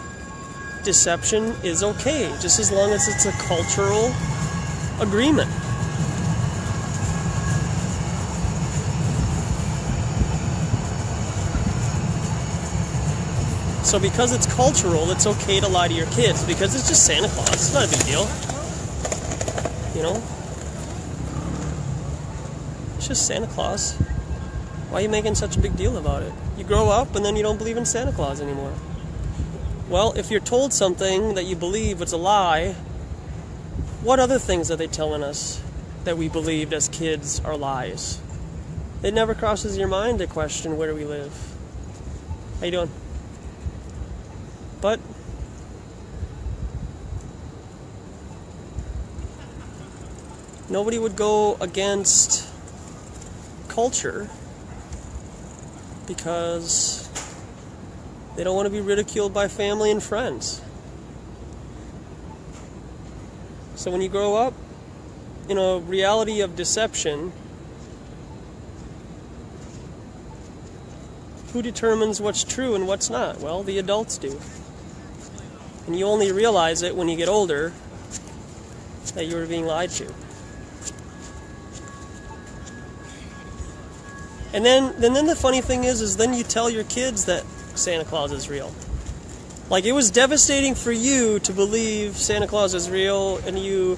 Deception is okay, just as long as it's a cultural agreement. So because it's cultural, it's okay to lie to your kids, because it's just Santa Claus. It's not a big deal. You know? It's just Santa Claus. Why are you making such a big deal about it? You grow up and then you don't believe in Santa Claus anymore. Well, if you're told something that you believe is a lie, what other things are they telling us that we believed as kids are lies? It never crosses your mind to question where we live. How you doing? But nobody would go against culture because they don't want to be ridiculed by family and friends. So when you grow up in a reality of deception, who determines what's true and what's not? Well, the adults do. And you only realize it when you get older that you were being lied to. And then the funny thing is then you tell your kids that Santa Claus is real. Like, it was devastating for you to believe Santa Claus is real, and you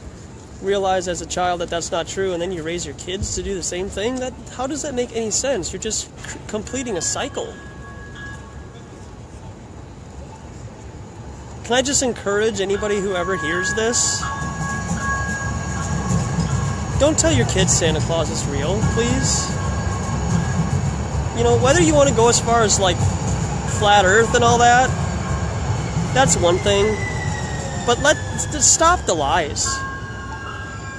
realize as a child that that's not true, and then you raise your kids to do the same thing? How does that make any sense? You're just completing a cycle. Can I just encourage anybody who ever hears this? Don't tell your kids Santa Claus is real, please. You know, whether you want to go as far as like flat earth and all that, that's one thing. But let's stop the lies.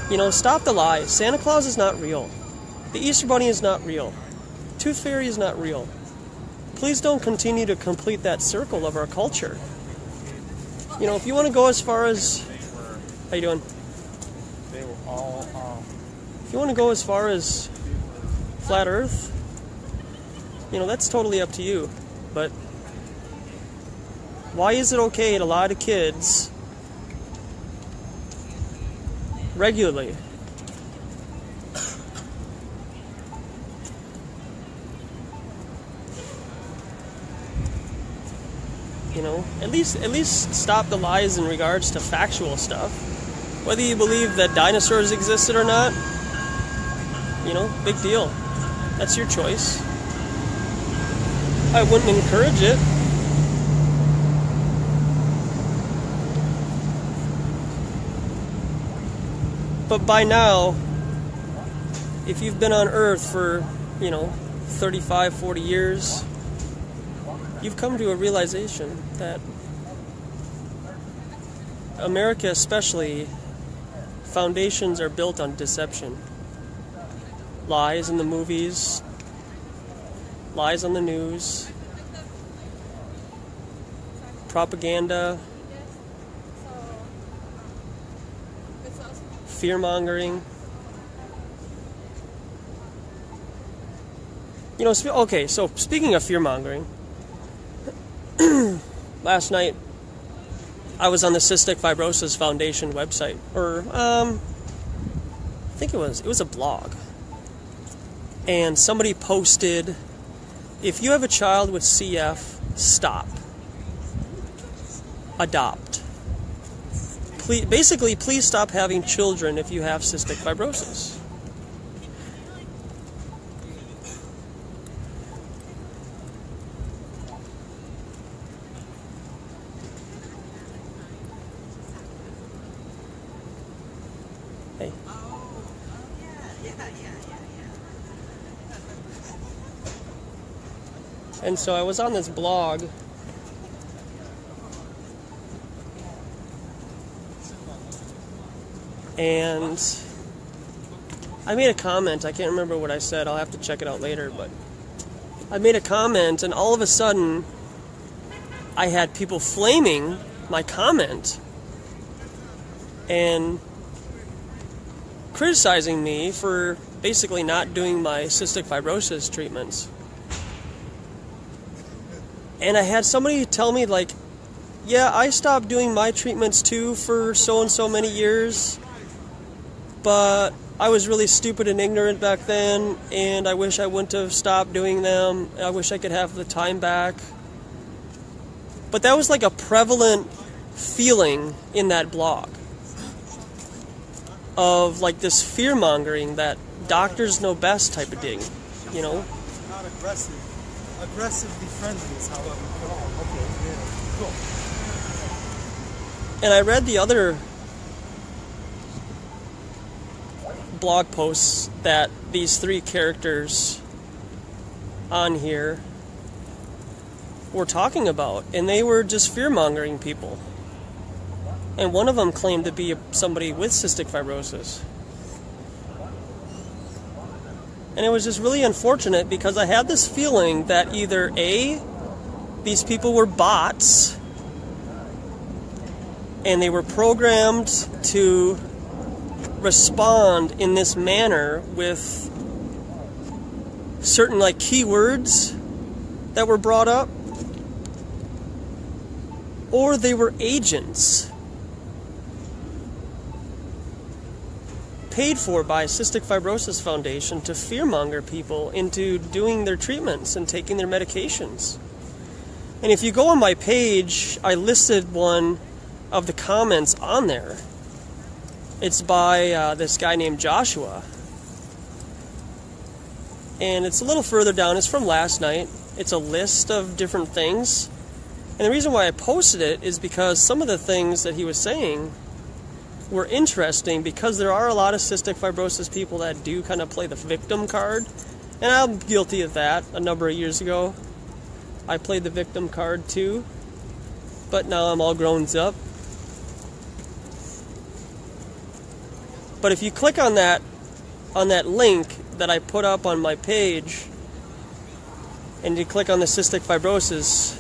You know, stop the lies. Santa Claus is not real. The Easter Bunny is not real. Tooth Fairy is not real. Please don't continue to complete that circle of our culture. You know, if you want to go as far as... How you doing? They were all... If you want to go as far as flat earth, you know, that's totally up to you. But why is it okay to lie to kids regularly? You know, at least stop the lies in regards to factual stuff. Whether you believe that dinosaurs existed or not, you know, big deal. That's your choice. I wouldn't encourage it. But by now, if you've been on Earth for, you know, 35, 40 years, you've come to a realization that America especially, foundations are built on deception. Lies in the movies, lies on the news, propaganda, fear-mongering. You know, okay, so speaking of fear-mongering, last night I was on the Cystic Fibrosis Foundation website, or I think it was a blog, and somebody posted, if you have a child with CF, stop. Adopt. Please stop having children if you have cystic fibrosis. Hey. And so I was on this blog, and I made a comment. I can't remember what I said. I'll have to check it out later, but I made a comment, and all of a sudden I had people flaming my comment and criticizing me for basically not doing my cystic fibrosis treatments. And I had somebody tell me, like, yeah, I stopped doing my treatments too for so and so many years, but I was really stupid and ignorant back then, and I wish I wouldn't have stopped doing them. I wish I could have the time back. But that was like a prevalent feeling in that blog of like this fear-mongering that doctors know best type of thing, you know? Not aggressive. Aggressively friendly is how I would put it. Okay, yeah, cool. And I read the other blog posts that these three characters on here were talking about, and they were just fear-mongering people. And one of them claimed to be somebody with cystic fibrosis. And it was just really unfortunate because I had this feeling that either A, these people were bots and they were programmed to respond in this manner with certain like keywords that were brought up, or they were agents paid for by Cystic Fibrosis Foundation to fearmonger people into doing their treatments and taking their medications. And if you go on my page, I listed one of the comments on there. It's by this guy named Joshua. And it's a little further down. It's from last night. It's a list of different things. And the reason why I posted it is because some of the things that he was saying were interesting, because there are a lot of cystic fibrosis people that do kind of play the victim card. And I'm guilty of that. A number of years ago, I played the victim card too. But now I'm all grown up. But if you click on that link that I put up on my page, and you click on the cystic fibrosis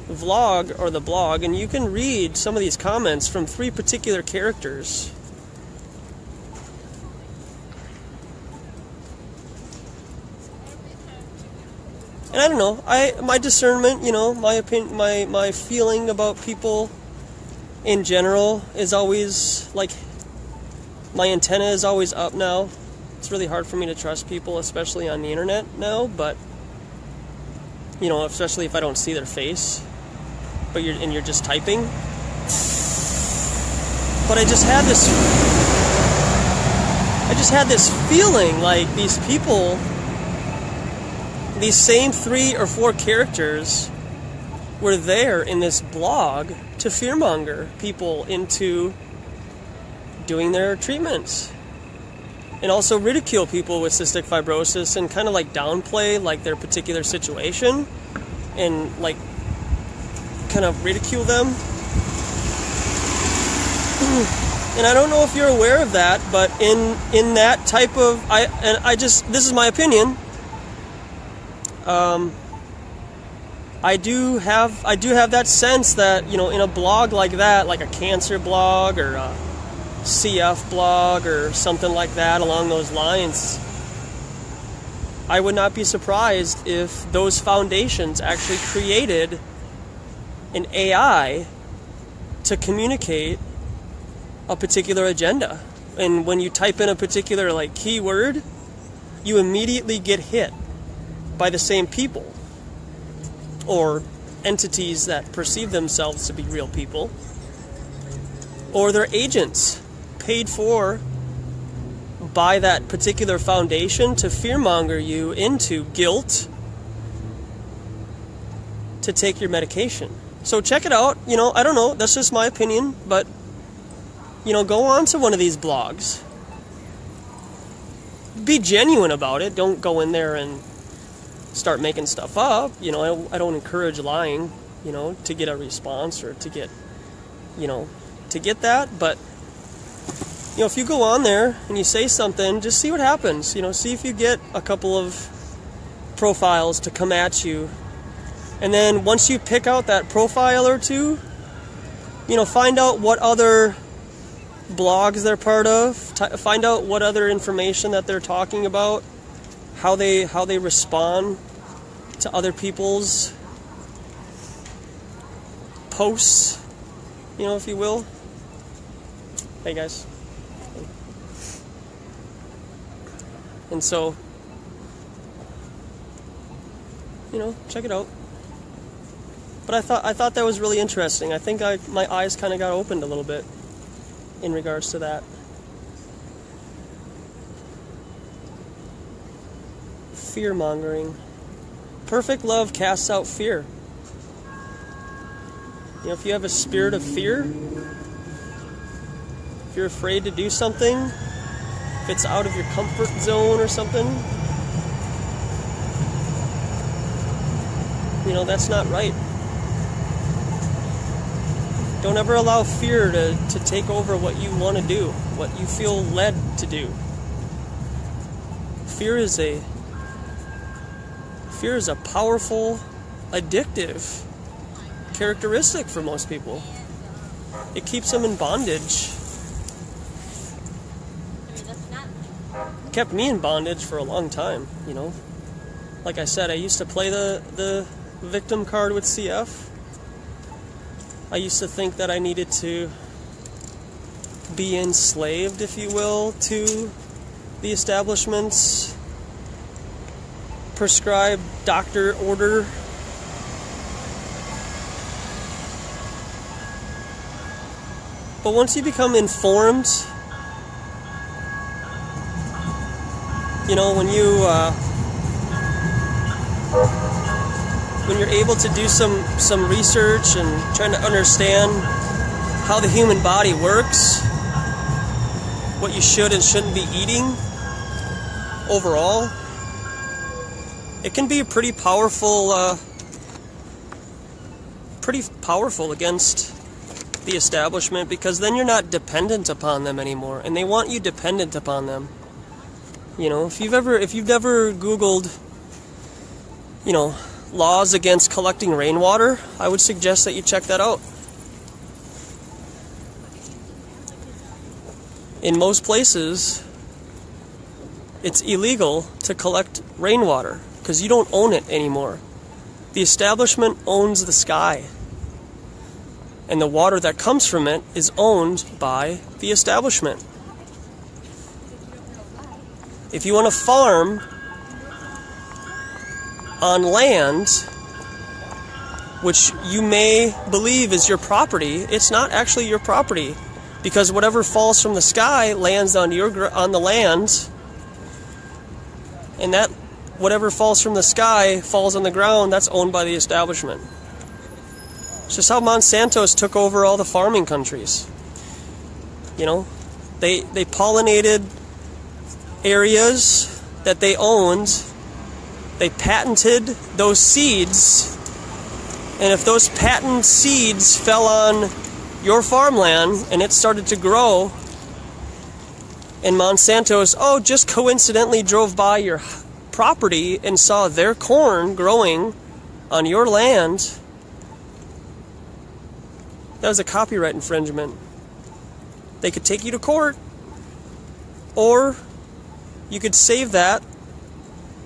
vlog or the blog, and you can read some of these comments from three particular characters. And I don't know, my discernment, you know, my opinion, my feeling about people in general is always like, my antenna is always up now. It's really hard for me to trust people, especially on the internet now, but you know, especially if I don't see their face, but you're just typing. But I just had this feeling like these people, these same 3 or 4 characters were there in this blog to fearmonger people into doing their treatments, and also ridicule people with cystic fibrosis and kind of like downplay like their particular situation and like kind of ridicule them. And I don't know if you're aware of that, but in that type of this is my opinion. I do have that sense that, you know, in a blog like that, like a cancer blog or a CF blog or something like that along those lines, I would not be surprised if those foundations actually created an AI to communicate a particular agenda. And when you type in a particular like keyword, you immediately get hit by the same people or entities that perceive themselves to be real people, or their agents paid for by that particular foundation to fearmonger you into guilt to take your medication. So check it out. You know, I don't know, that's just my opinion, but you know, go on to one of these blogs. Be genuine about it. Don't go in there and start making stuff up. You know, I don't encourage lying, you know, to get a response or to get, you know, to get that. But, you know, if you go on there and you say something, just see what happens. You know, see if you get a couple of profiles to come at you. And then once you pick out that profile or two, you know, find out what other blogs they're part of, find out what other information that they're talking about, how they respond to other people's posts, you know, if you will. Hey guys. And so, you know, check it out. But I thought that was really interesting. I think my eyes kind of got opened a little bit in regards to that. Fear-mongering. Perfect love casts out fear. You know, if you have a spirit of fear, if you're afraid to do something, if it's out of your comfort zone or something, you know, that's not right. Don't ever allow fear to take over what you want to do, what you feel led to do. Fear is a powerful, addictive characteristic for most people. It keeps them in bondage. It kept me in bondage for a long time, you know. Like I said, I used to play the victim card with CF. I used to think that I needed to be enslaved, if you will, to the establishment's prescribed doctor order. But once you become informed, you know, when you're able to do some research and trying to understand how the human body works, what you should and shouldn't be eating overall, it can be pretty powerful against the establishment, because then you're not dependent upon them anymore, and they want you dependent upon them. You know, if you've ever Googled, you know, laws against collecting rainwater, I would suggest that you check that out. In most places, it's illegal to collect rainwater because you don't own it anymore. The establishment owns the sky, and the water that comes from it is owned by the establishment. If you want to farm on land which you may believe is your property, it's not actually your property, because whatever falls from the sky lands on the land, and that whatever falls from the sky falls on the ground, that's owned by the establishment. It's just how Monsanto's took over all the farming countries. You know, they pollinated areas that they owned. They patented those seeds, and if those patent seeds fell on your farmland and it started to grow, and Monsanto's, just coincidentally drove by your property and saw their corn growing on your land, that was a copyright infringement. They could take you to court, or you could save that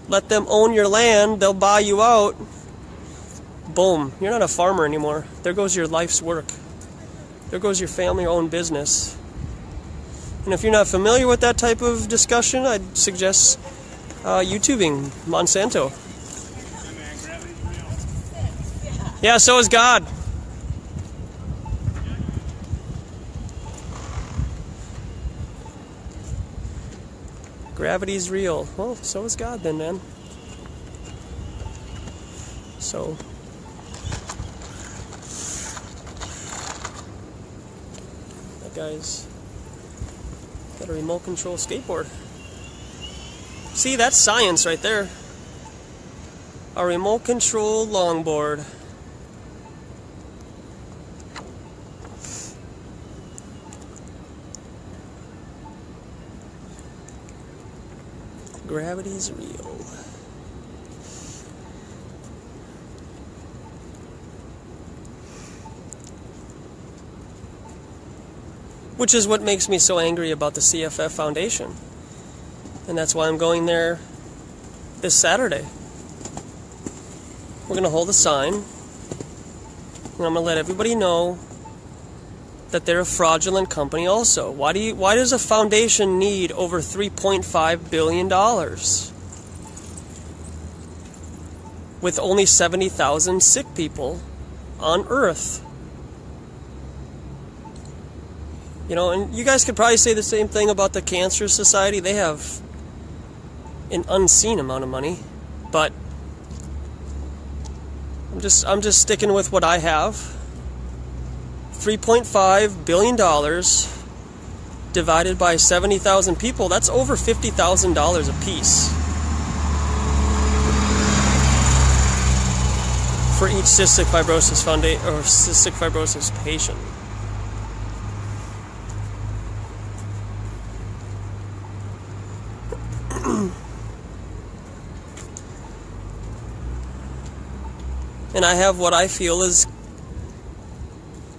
let them own your land, they'll buy you out. Boom, you're not a farmer anymore. There goes your life's work. There goes your family-owned business. And if you're not familiar with that type of discussion, I'd suggest YouTubing Monsanto. Yeah, so is God. Gravity's real. Well, so is God then, man. So... that guy's got a remote control skateboard. See, that's science right there. A remote control longboard. Gravity's real. Which is what makes me so angry about the CFF Foundation. And that's why I'm going there this Saturday. We're going to hold a sign. And I'm going to let everybody know that they're a fraudulent company also. Why does a foundation need over $3.5 billion? With only 70,000 sick people on Earth. You know, and you guys could probably say the same thing about the Cancer Society. They have an unseen amount of money, but I'm just sticking with what I have. $3.5 billion divided by 70,000 people, that's over $50,000 a piece for each cystic fibrosis patient. And I have what I feel is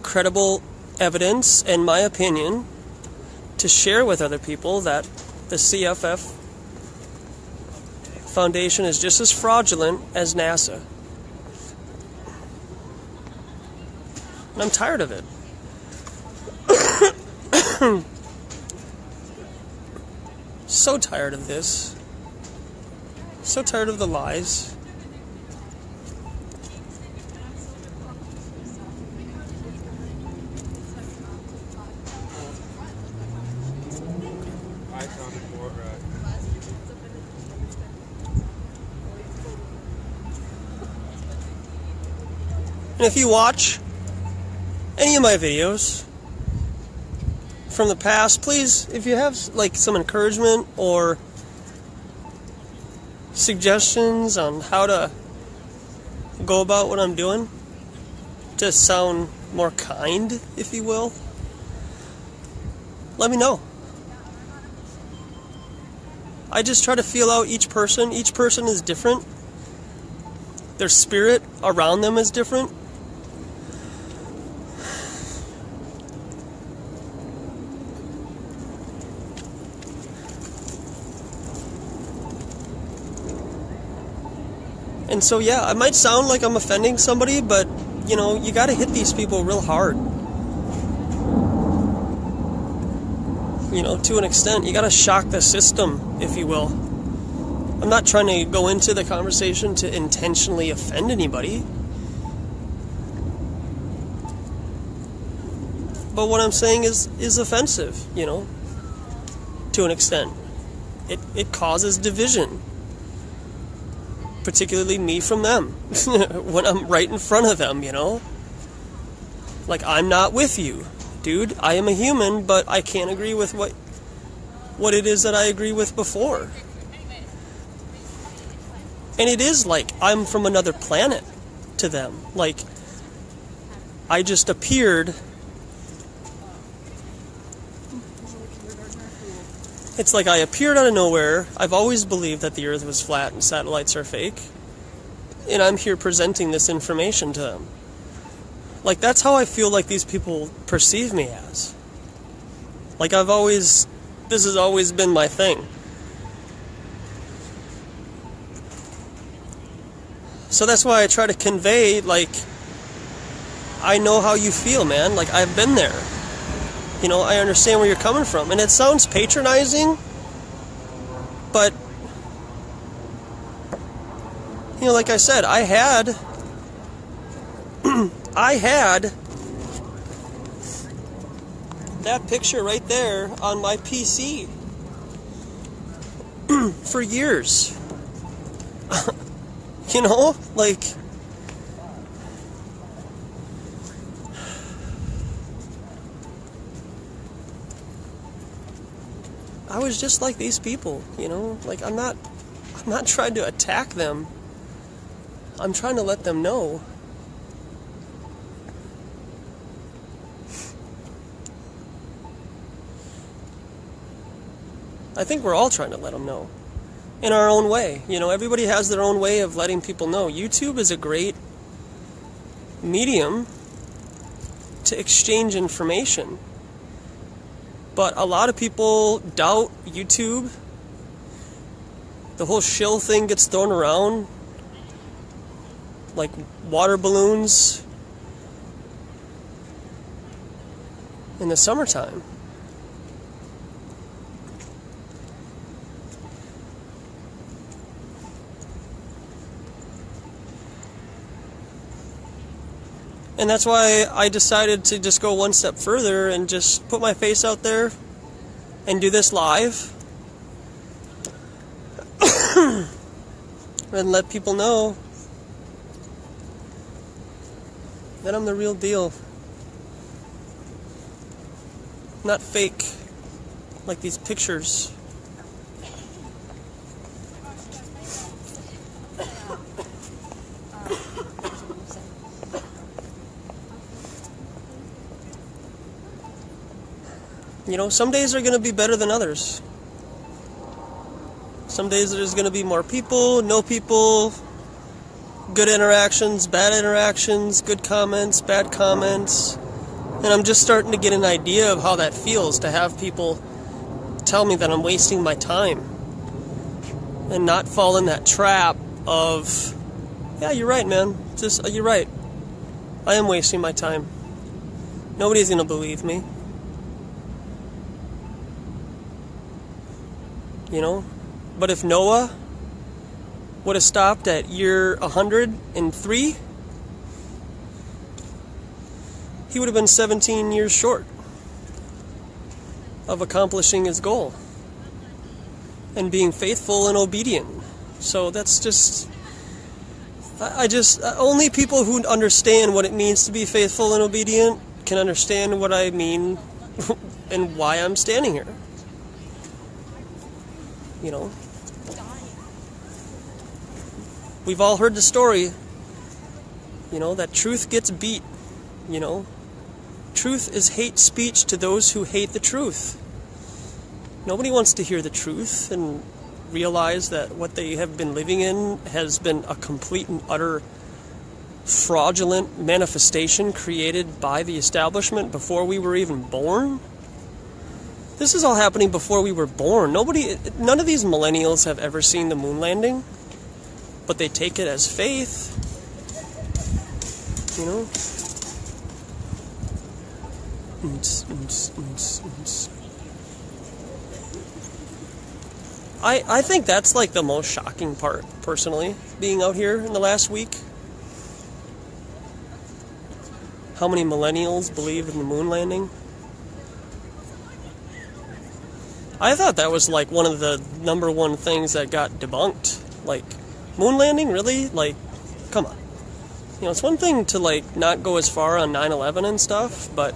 credible evidence and my opinion to share with other people that the CFF Foundation is just as fraudulent as NASA. And I'm tired of it. So tired of this. So tired of the lies. And if you watch any of my videos from the past, please, if you have like some encouragement or suggestions on how to go about what I'm doing to sound more kind, if you will, let me know. I just try to feel out each person. Each person is different. Their spirit around them is different. And so, yeah, I might sound like I'm offending somebody, but, you know, you gotta hit these people real hard. You know, to an extent, you gotta shock the system, if you will. I'm not trying to go into the conversation to intentionally offend anybody. But what I'm saying is offensive, you know, to an extent. It causes division. Particularly me from them when I'm right in front of them, you know? Like, I'm not with you, dude. I am a human, but I can't agree with what it is that I agree with before. And it is like I'm from another planet to them. Like, I just appeared. It's like I appeared out of nowhere. I've always believed that the Earth was flat and satellites are fake. And I'm here presenting this information to them. Like, that's how I feel like these people perceive me as. Like, this has always been my thing. So that's why I try to convey, like, I know how you feel, man. Like, I've been there. You know, I understand where you're coming from. And it sounds patronizing, but, you know, like I said, I had that picture right there on my PC for years. You know, like, I was just like these people, you know, like I'm not trying to attack them. I'm trying to let them know. I think we're all trying to let them know. In our own way. You know, everybody has their own way of letting people know. YouTube is a great medium to exchange information. But a lot of people doubt YouTube. The whole shill thing gets thrown around like water balloons in the summertime. And that's why I decided to just go one step further and just put my face out there and do this live and let people know that I'm the real deal. Not fake like these pictures. You know, some days are going to be better than others. Some days there's going to be more people, no people, good interactions, bad interactions, good comments, bad comments. And I'm just starting to get an idea of how that feels to have people tell me that I'm wasting my time and not fall in that trap of, yeah, you're right, man. You're right. I am wasting my time. Nobody's going to believe me. You know? But if Noah would have stopped at year 103, he would have been 17 years short of accomplishing his goal and being faithful and obedient. So that's just, only people who understand what it means to be faithful and obedient can understand what I mean and why I'm standing here. You know, we've all heard the story, you know, that truth gets beat, you know. Truth is hate speech to those who hate the truth. Nobody wants to hear the truth and realize that what they have been living in has been a complete and utter fraudulent manifestation created by the establishment before we were even born. This is all happening before we were born. None of these millennials have ever seen the moon landing, but they take it as faith. You know? I think that's like the most shocking part, personally, being out here in the last week. How many millennials believe in the moon landing? I thought that was like one of the number one things that got debunked. Like, moon landing, really? Like, come on. You know, it's one thing to like not go as far on 9/11 and stuff, but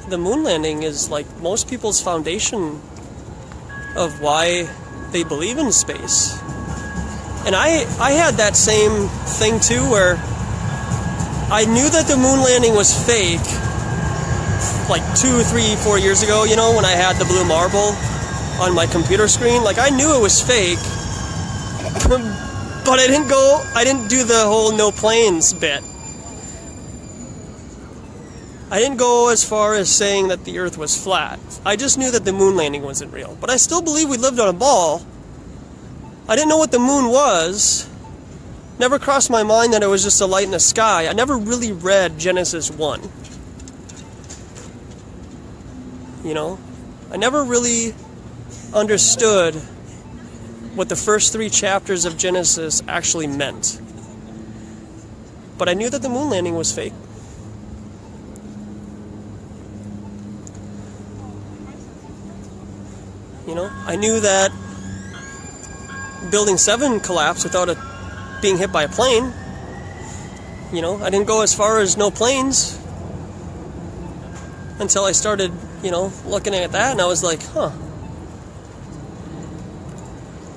the moon landing is like most people's foundation of why they believe in space. And I had that same thing too, where I knew that the moon landing was fake like 2, 3, 4 years ago, you know, when I had the blue marble on my computer screen. Like, I knew it was fake, but I didn't do the whole no planes bit. I didn't go as far as saying that the Earth was flat. I just knew that the moon landing wasn't real. But I still believe we lived on a ball. I didn't know what the moon was, Never crossed my mind that it was just a light in the sky. I never really read Genesis 1. You know? I never really understood what the first 3 chapters of Genesis actually meant. But I knew that the moon landing was fake. You know, I knew that Building 7 collapsed without it being hit by a plane. You know, I didn't go as far as no planes until I started, you know, looking at that, and I was like, huh.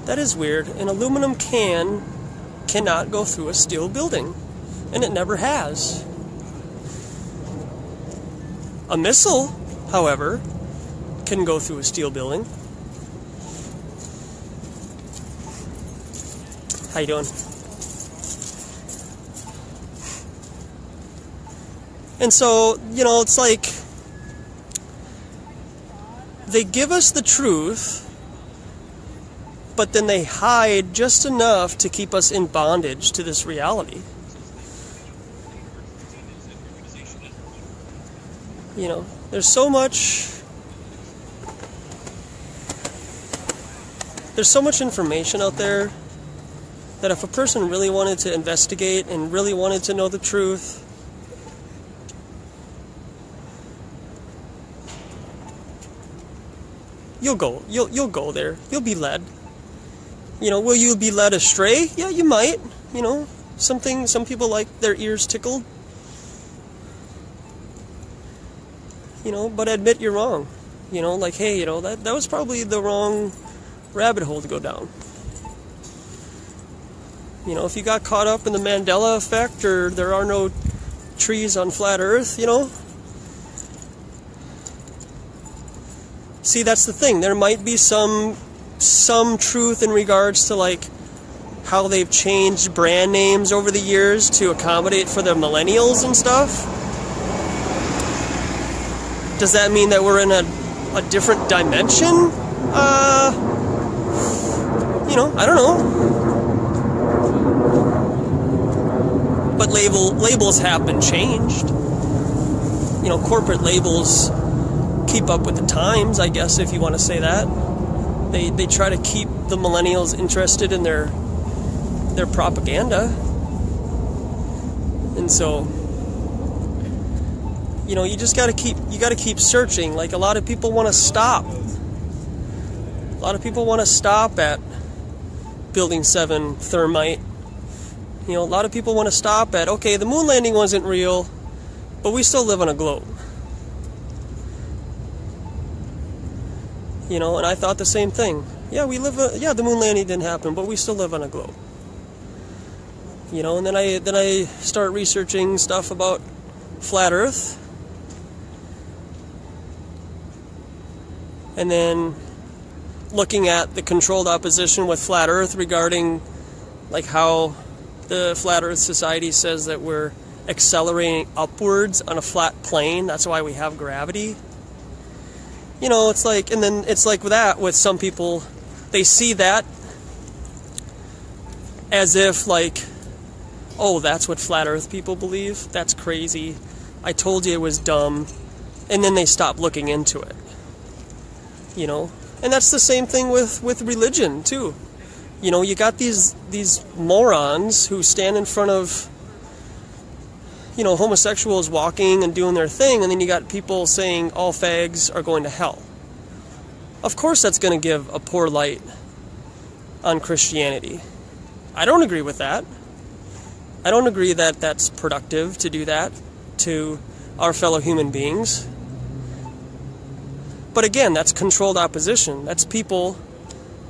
That is weird. An aluminum can cannot go through a steel building, and it never has. A missile, however, can go through a steel building. How you doing? And so, you know, it's like they give us the truth, but then they hide just enough to keep us in bondage to this reality. You know, there's so much information out there that if a person really wanted to investigate and really wanted to know the truth, you'll go there. You'll be led. You know, will you be led astray? Yeah, you might. You know, some people like their ears tickled. You know, but admit you're wrong. You know, like, hey, you know, that was probably the wrong rabbit hole to go down. You know, if you got caught up in the Mandela effect, or there are no trees on flat Earth, you know. See, that's the thing. There might be some truth in regards to, like, how they've changed brand names over the years to accommodate for the millennials and stuff. Does that mean that we're in a different dimension? You know, I don't know. But labels have been changed. You know, corporate labels keep up with the times, I guess, if you want to say that. They try to keep the millennials interested in their propaganda. And so, you know, you just got to keep searching. Like, a lot of people want to stop. A lot of people want to stop at Building 7 thermite. You know, a lot of people want to stop at, okay, the moon landing wasn't real, but we still live on a globe. You know, and I thought the same thing. Yeah, the moon landing didn't happen, but we still live on a globe. You know, and then I start researching stuff about flat Earth. And then looking at the controlled opposition with flat Earth regarding, like, how the Flat Earth Society says that we're accelerating upwards on a flat plane. That's why we have gravity. You know, it's like, and then it's like with some people, they see that as if, like, oh, that's what flat Earth people believe? That's crazy. I told you it was dumb. And then they stop looking into it. You know? And that's the same thing with religion, too. You know, you got these morons who stand in front of, you know, homosexuals walking and doing their thing, and then you got people saying all fags are going to hell. Of course that's going to give a poor light on Christianity. I don't agree with that. I don't agree that that's productive to do that to our fellow human beings. But again, that's controlled opposition. That's people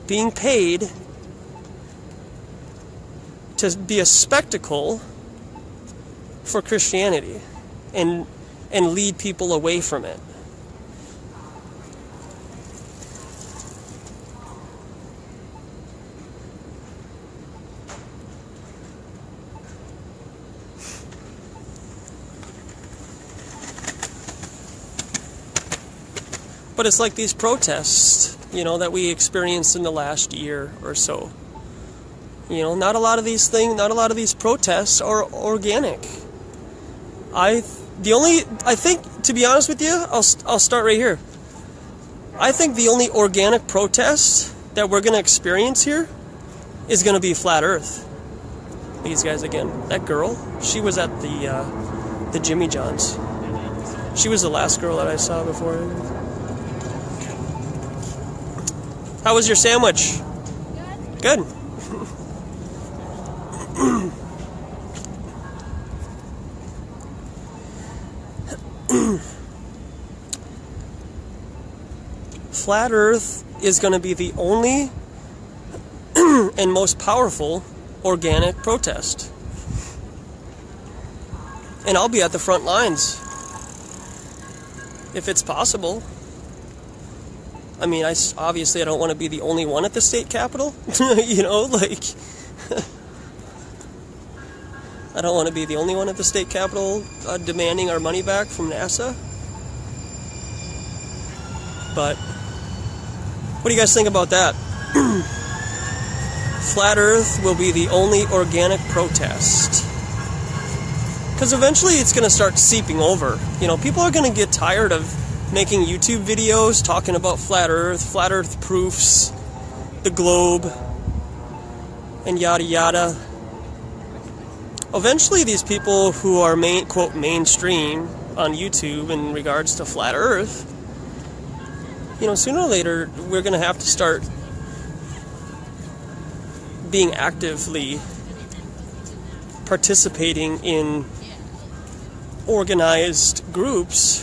being paid to be a spectacle for Christianity and lead people away from it. But it's like these protests, you know, that we experienced in the last year or so. You know, not a lot of these protests are organic. I think, to be honest with you, I'll start right here. I think the only organic protest that we're going to experience here is going to be Flat Earth. These guys again. That girl, she was at the Jimmy John's. She was the last girl that I saw before. How was your sandwich? Good. Flat Earth is going to be the only and most powerful organic protest. And I'll be at the front lines if it's possible. I mean, obviously I don't want to be the only one at the state capitol. You know, like I don't want to be the only one at the state capitol demanding our money back from NASA. But what do you guys think about that? Flat Earth will be the only organic protest. Because eventually it's going to start seeping over. You know, people are going to get tired of making YouTube videos talking about Flat Earth proofs, the globe, and yada yada. Eventually these people who are quote mainstream on YouTube in regards to Flat Earth, you know, sooner or later we're going to have to start being actively participating in organized groups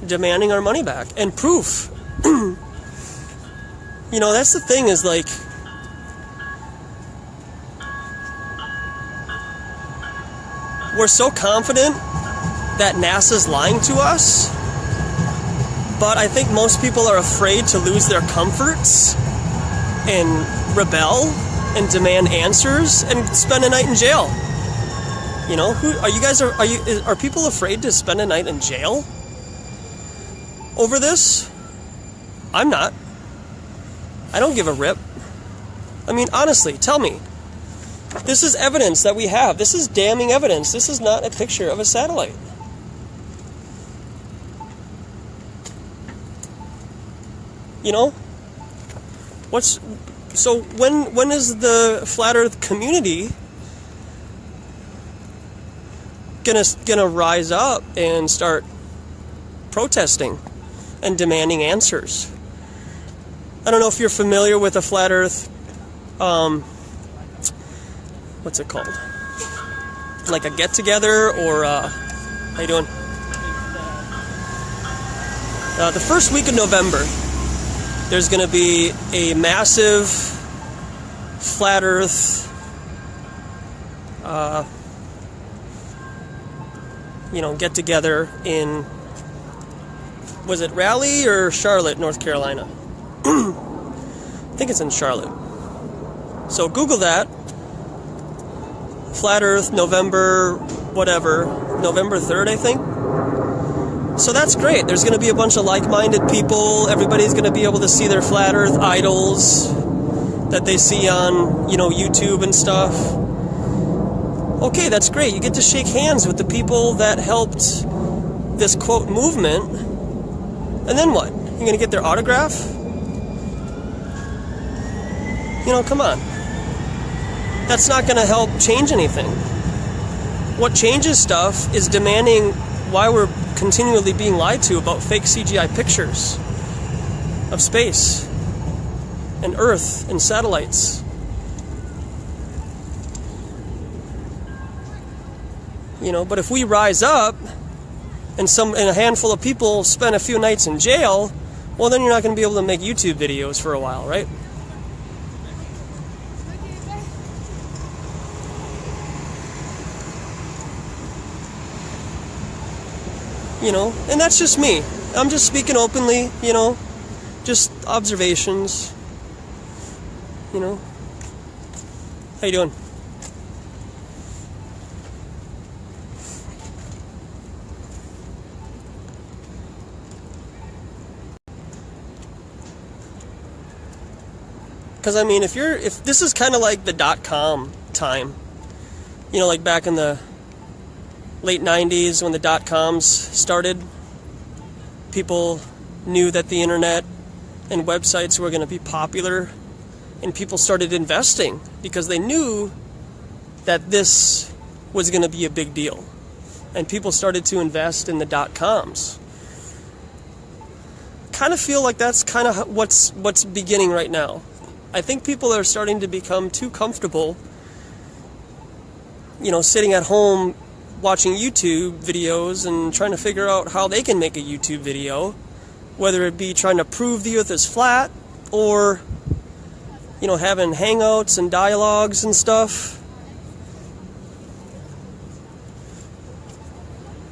demanding our money back and proof. You know, that's the thing, is like, we're so confident that NASA's lying to us, but I think most people are afraid to lose their comforts and rebel and demand answers and spend a night in jail. You know, are people afraid to spend a night in jail over this? I'm not. I don't give a rip. I mean, honestly, tell me. This is evidence that we have. This is damning evidence. This is not a picture of a satellite. You know? So when is the Flat Earth community gonna rise up and start protesting and demanding answers? I don't know if you're familiar with a Flat Earth, what's it called? Like a get-together, or how you doing? The first week of November, there's going to be a massive Flat Earth get-together in, was it Raleigh or Charlotte, North Carolina? I think it's in Charlotte. So Google that. Flat Earth, November 3rd, I think. So that's great. There's going to be a bunch of like-minded people. Everybody's going to be able to see their Flat Earth idols that they see on, YouTube and stuff. Okay, that's great. You get to shake hands with the people that helped this, quote, movement. And then what? You're going to get their autograph? Come on. That's not going to help change anything. What changes stuff is demanding why we're continually being lied to about fake CGI pictures of space and Earth and satellites. But if we rise up and a handful of people spend a few nights in jail, well, then you're not going to be able to make YouTube videos for a while, right? And that's just me. I'm just speaking openly, just observations, How you doing? Because I mean, if this is kind of like the .com time, you know, like back in the late 90s when the .coms started, people knew that the internet and websites were going to be popular, and people started investing because they knew that this was going to be a big deal, and people started to invest in the .coms. Kind of feel like that's kind of what's beginning right now. I think people are starting to become too comfortable, you know, sitting at home watching YouTube videos and trying to figure out how they can make a YouTube video, whether it be trying to prove the earth is flat or, you know, having hangouts and dialogues and stuff.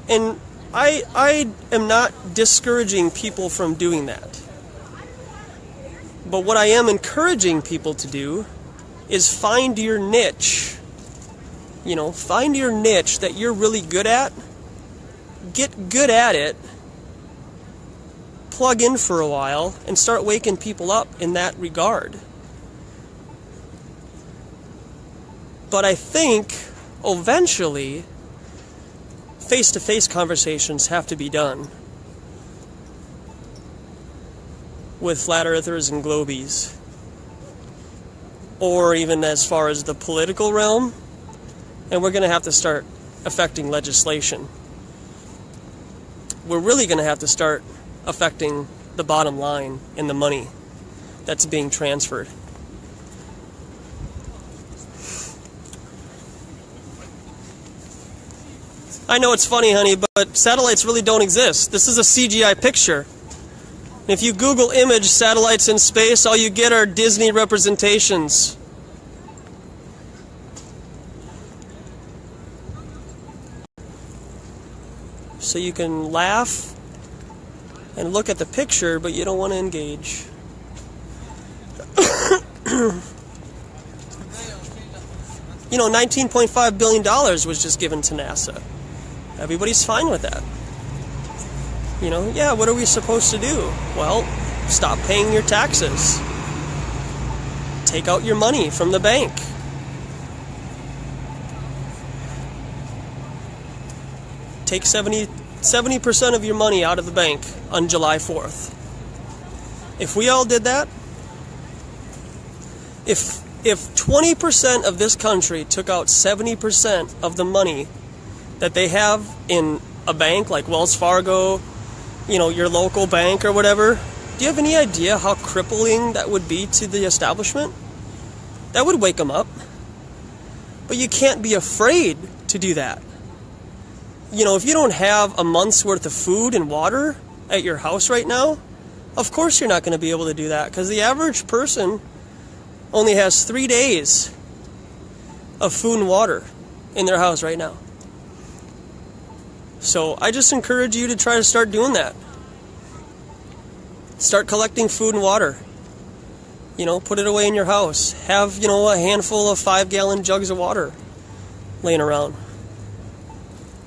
And I am not discouraging people from doing that. But what I am encouraging people to do is find your niche. You know, find your niche that you're really good at. Get good at it. Plug in for a while and start waking people up in that regard. But I think eventually face-to-face conversations have to be done with flat earthers and globies, or even as far as the political realm, and we're going to have to start affecting legislation. We're really going to have to start affecting the bottom line and the money that's being transferred. I know it's funny, honey, but satellites really don't exist. This is a CGI picture. If you Google image satellites in space, all you get are Disney representations. So you can laugh and look at the picture, but you don't want to engage. You know, $19.5 billion was just given to NASA. Everybody's fine with that. You know, yeah, what are we supposed to do? Well, stop paying your taxes. Take out your money from the bank. Take 70% of your money out of the bank on July 4th. If we all did that, if 20% of this country took out 70% of the money that they have in a bank like Wells Fargo, you know, your local bank or whatever, do you have any idea how crippling that would be to the establishment? That would wake them up. But you can't be afraid to do that. You know, if you don't have a month's worth of food and water at your house right now, of course you're not going to be able to do that, because the average person only has 3 days of food and water in their house right now. So I just encourage you to try to start doing that. Start collecting food and water. You know, put it away in your house. Have, you know, a handful of 5-gallon jugs of water laying around.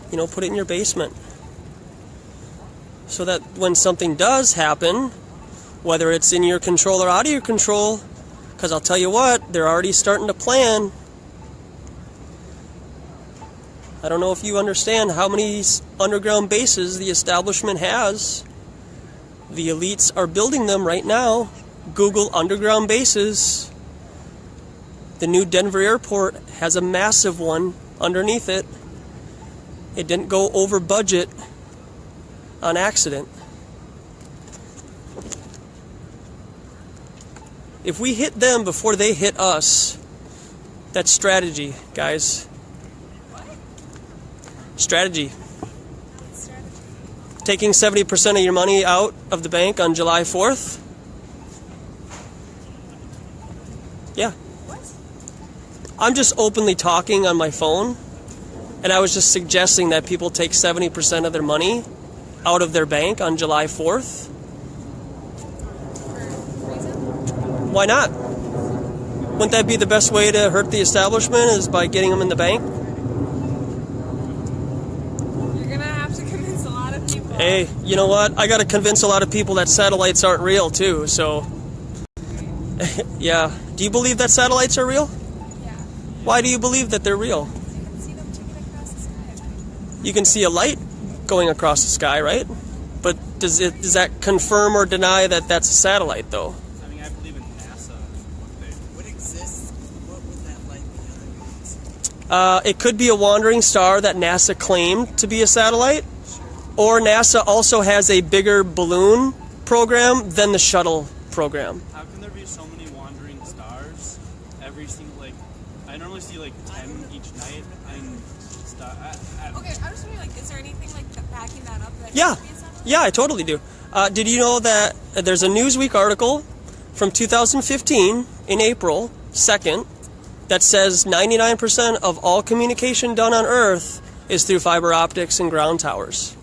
You know, put it in your basement. So that when something does happen, whether it's in your control or out of your control, because I'll tell you what, they're already starting to plan. I don't know if you understand how many underground bases the establishment has. The elites are building them right now. Google underground bases. The new Denver airport has a massive one underneath it. It didn't go over budget on accident. If we hit them before they hit us, that's strategy, guys. Strategy. Taking 70% of your money out of the bank on July 4th? Yeah. What? I'm just openly talking on my phone, and I was just suggesting that people take 70% of their money out of their bank on July 4th. Why not? Wouldn't that be the best way to hurt the establishment, is by getting them in the bank? Hey, you know what? I got to convince a lot of people that satellites aren't real, too, so... yeah. Do you believe that satellites are real? Yeah. Why do you believe that they're real? You can see them taking across the sky. You can see a light going across the sky, right? But does that confirm or deny that that's a satellite, though? I mean, I believe in NASA. What exists? What would that light be other means? It could be a wandering star that NASA claimed to be a satellite, or NASA also has a bigger balloon program than the shuttle program. How can there be so many wandering stars? Every single, like, I normally see like 10 each night. Okay, I'm just wondering, like, is there anything like backing that up? That Yeah, could be a satellite? yeah, I totally do. Did you know that there's a Newsweek article from 2015 in April 2nd that says 99% of all communication done on Earth is through fiber optics and ground towers?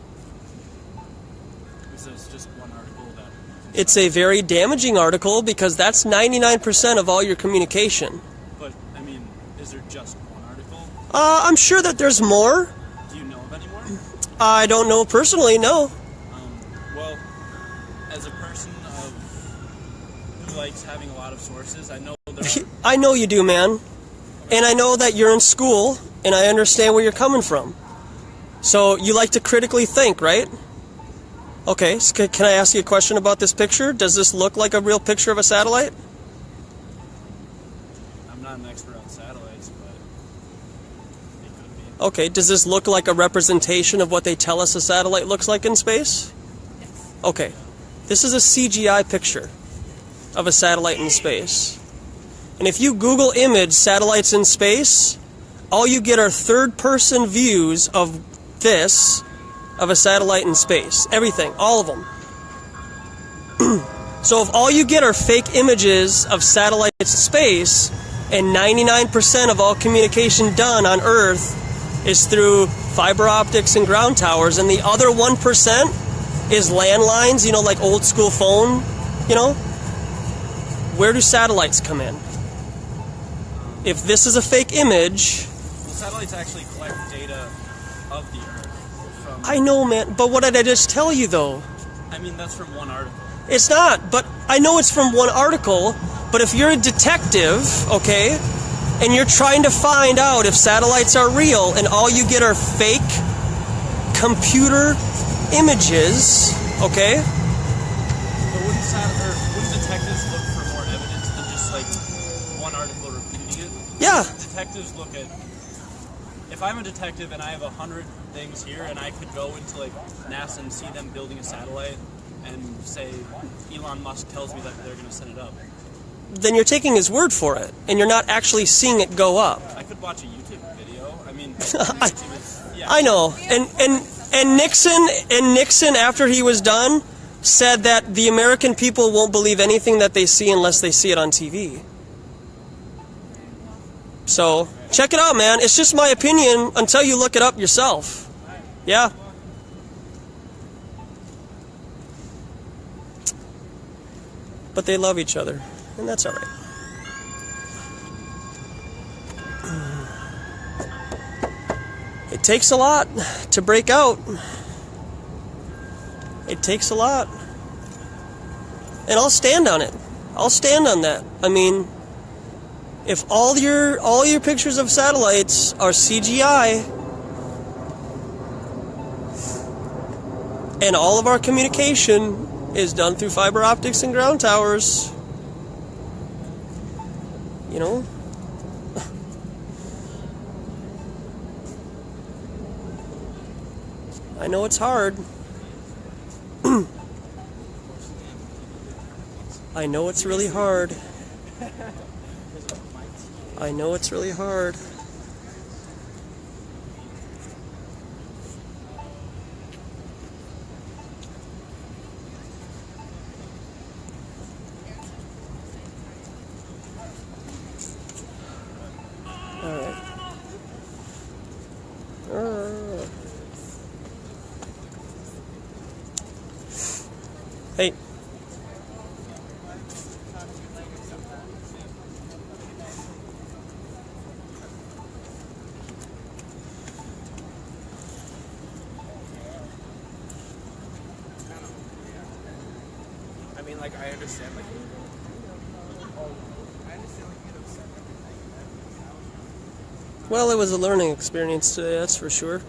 Is this just one article that? It's a very damaging article because that's 99% of all your communication. But I mean, is there just one article? I'm sure that there's more. Do you know of any more? I don't know personally, no. Well, as a person who likes having a lot of sources, I know there are. I know you do, man. And I know that you're in school, and I understand where you're coming from. So you like to critically think, right? Okay, so can I ask you a question about this picture? Does this look like a real picture of a satellite? I'm not an expert on satellites, but it could be. Okay, does this look like a representation of what they tell us a satellite looks like in space? Yes. Okay, this is a CGI picture of a satellite in space. And if you Google image satellites in space, all you get are third-person views of this, of a satellite in space. Everything, all of them. So if all you get are fake images of satellites in space, and 99% of all communication done on Earth is through fiber optics and ground towers, and the other 1% is landlines, you know, like old school phone, you know? Where do satellites come in? If this is a fake image... Well, satellites actually collect data of the Earth from... I know, man, but what did I just tell you, though? I mean, that's from one article. It's not, but I know it's from one article, but if you're a detective, okay, and you're trying to find out if satellites are real and all you get are fake computer images, okay? But wouldn't detectives look for more evidence than just like one article repeating it? Yeah. Detectives look at... If I'm a detective and I have 100 things here and I could go into like NASA and see them building a satellite and say Elon Musk tells me that they're going to send it up, then you're taking his word for it, and you're not actually seeing it go up. I could watch a YouTube video. I mean, I know. And Nixon, after he was done, said that the American people won't believe anything that they see unless they see it on TV. So, check it out, man. It's just my opinion until you look it up yourself. Yeah. But they love each other, and that's all right. It takes a lot to break out. It takes a lot. And I'll stand on it. I'll stand on that. I mean, if all your pictures of satellites are CGI and all of our communication is done through fiber optics and ground towers, you know, I know it's hard. I know it's really hard. I know it's really hard. Hey. I mean, like, I understand, like, Well, it was a learning experience today, that's for sure.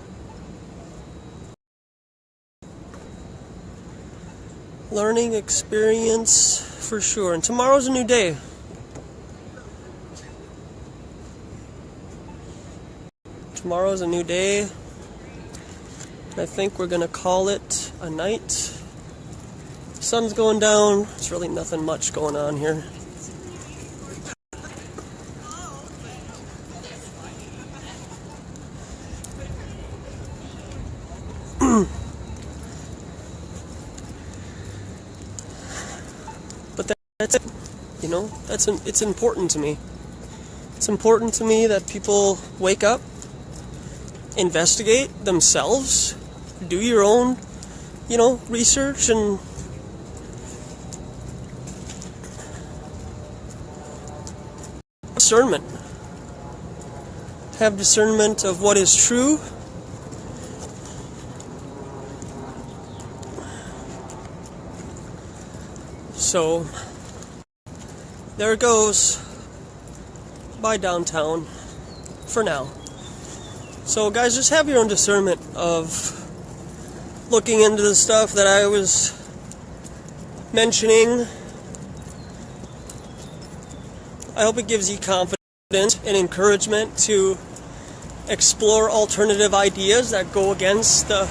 Learning experience for sure. And tomorrow's a new day. Tomorrow's a new day. I think we're gonna call it a night. Sun's going down. There's really nothing much going on here. But that's it. You know, it's important to me. It's important to me that people wake up, investigate themselves, do your own, you know, research and discernment. Have discernment of what is true. So, there it goes. By downtown. For now. So guys, just have your own discernment of looking into the stuff that I was mentioning. I hope it gives you confidence and encouragement to explore alternative ideas that go against the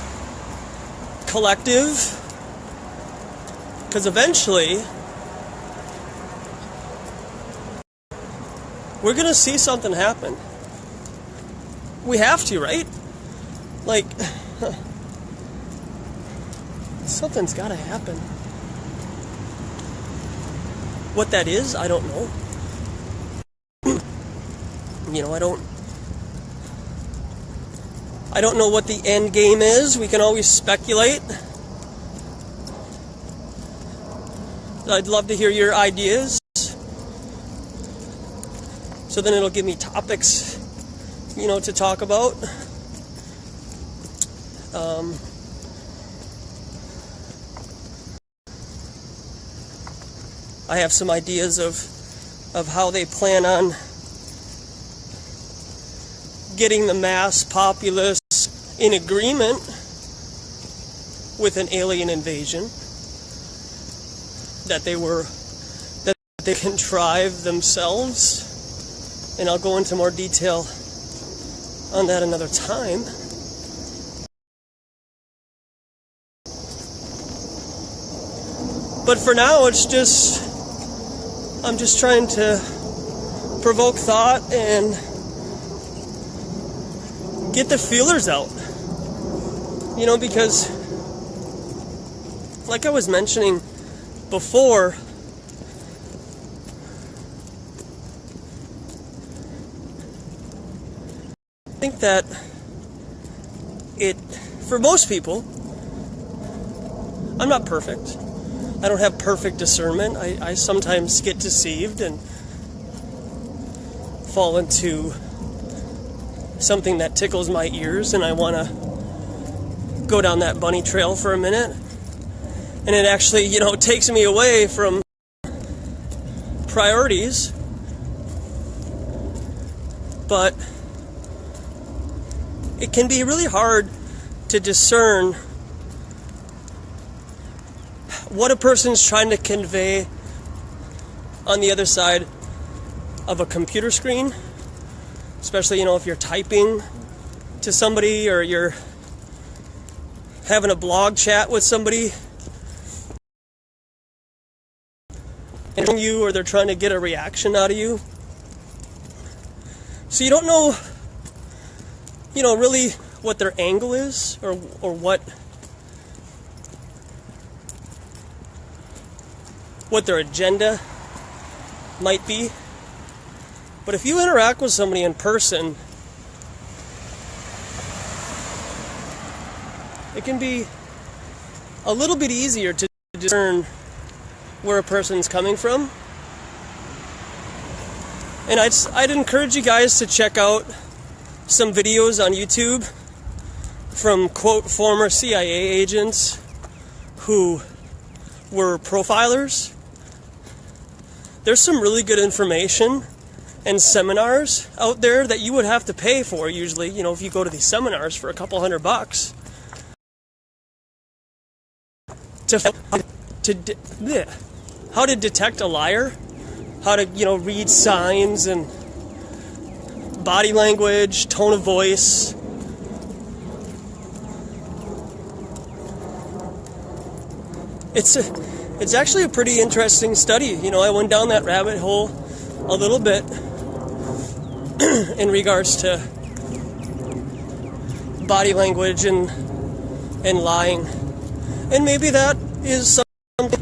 collective. Because eventually, we're going to see something happen. We have to, right? Like, something's got to happen. What that is, I don't know. You know, I don't know what the end game is. We can always speculate. I'd love to hear your ideas. So then it'll give me topics, you know, to talk about. I have some ideas of how they plan on getting the mass populace in agreement with an alien invasion that they contrived themselves. And I'll go into more detail on that another time. But for now, I'm just trying to provoke thought and get the feelers out. You know, because like I was mentioning before, I think that for most people, I'm not perfect. I don't have perfect discernment. I sometimes get deceived and fall into something that tickles my ears, and I want to go down that bunny trail for a minute. And it actually, you know, takes me away from priorities. But it can be really hard to discern what a person's trying to convey on the other side of a computer screen. Especially, you know, if you're typing to somebody or you're having a blog chat with somebody and you, or they're trying to get a reaction out of you. So you don't know, you know, really what their angle is or what their agenda might be. But if you interact with somebody in person, it can be a little bit easier to discern where a person's coming from. And I'd encourage you guys to check out some videos on YouTube from, quote, former CIA agents who were profilers. There's some really good information and seminars out there that you would have to pay for usually, you know, if you go to these seminars for a couple $100 how to detect a liar, how to, you know, read signs and body language, tone of voice. It's actually a pretty interesting study. You know, I went down that rabbit hole a little bit in regards to body language and lying. And maybe that is something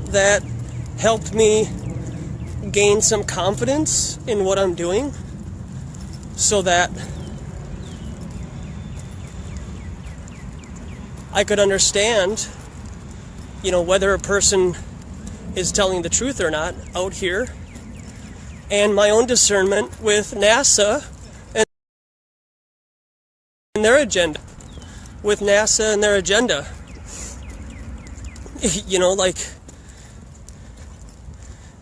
that helped me gain some confidence in what I'm doing, so that I could understand, you know, whether a person is telling the truth or not out here, and my own discernment with NASA and their agenda. With NASA and their agenda. You know, like,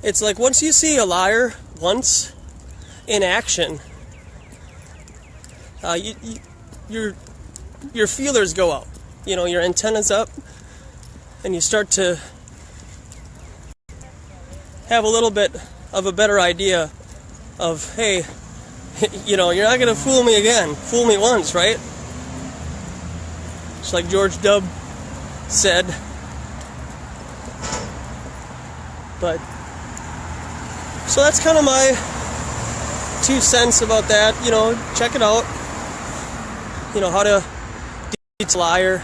it's like once you see a liar once in action, your feelers go out. You know, your antennas up, and you start to have a little bit of a better idea of, hey, you know, you're not going to fool me again. Fool me once, right? Just like George W. said. But, so that's kind of my 2 cents about that. You know, check it out. You know, how to detect a liar.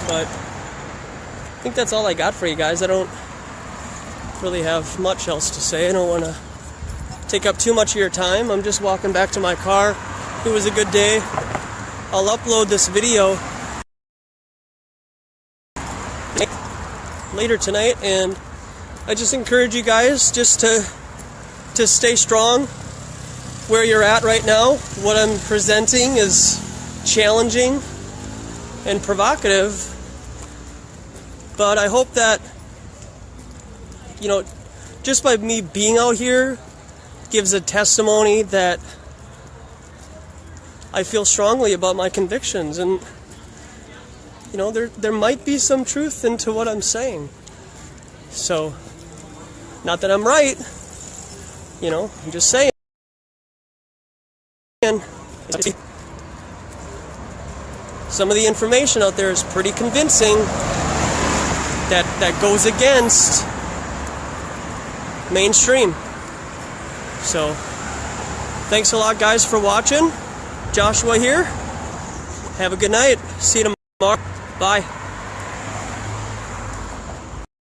But I think that's all I got for you guys. I don't really have much else to say. I don't want to take up too much of your time. I'm just walking back to my car. It was a good day. I'll upload this video later tonight, and I just encourage you guys just to stay strong where you're at right now. What I'm presenting is challenging and provocative, but I hope that, you know, just by me being out here gives a testimony that I feel strongly about my convictions, and, you know, there might be some truth into what I'm saying. So, not that I'm right, you know, I'm just saying. Some of the information out there is pretty convincing that goes against mainstream. So, thanks a lot, guys, for watching. Joshua here. Have a good night. See you tomorrow. Bye.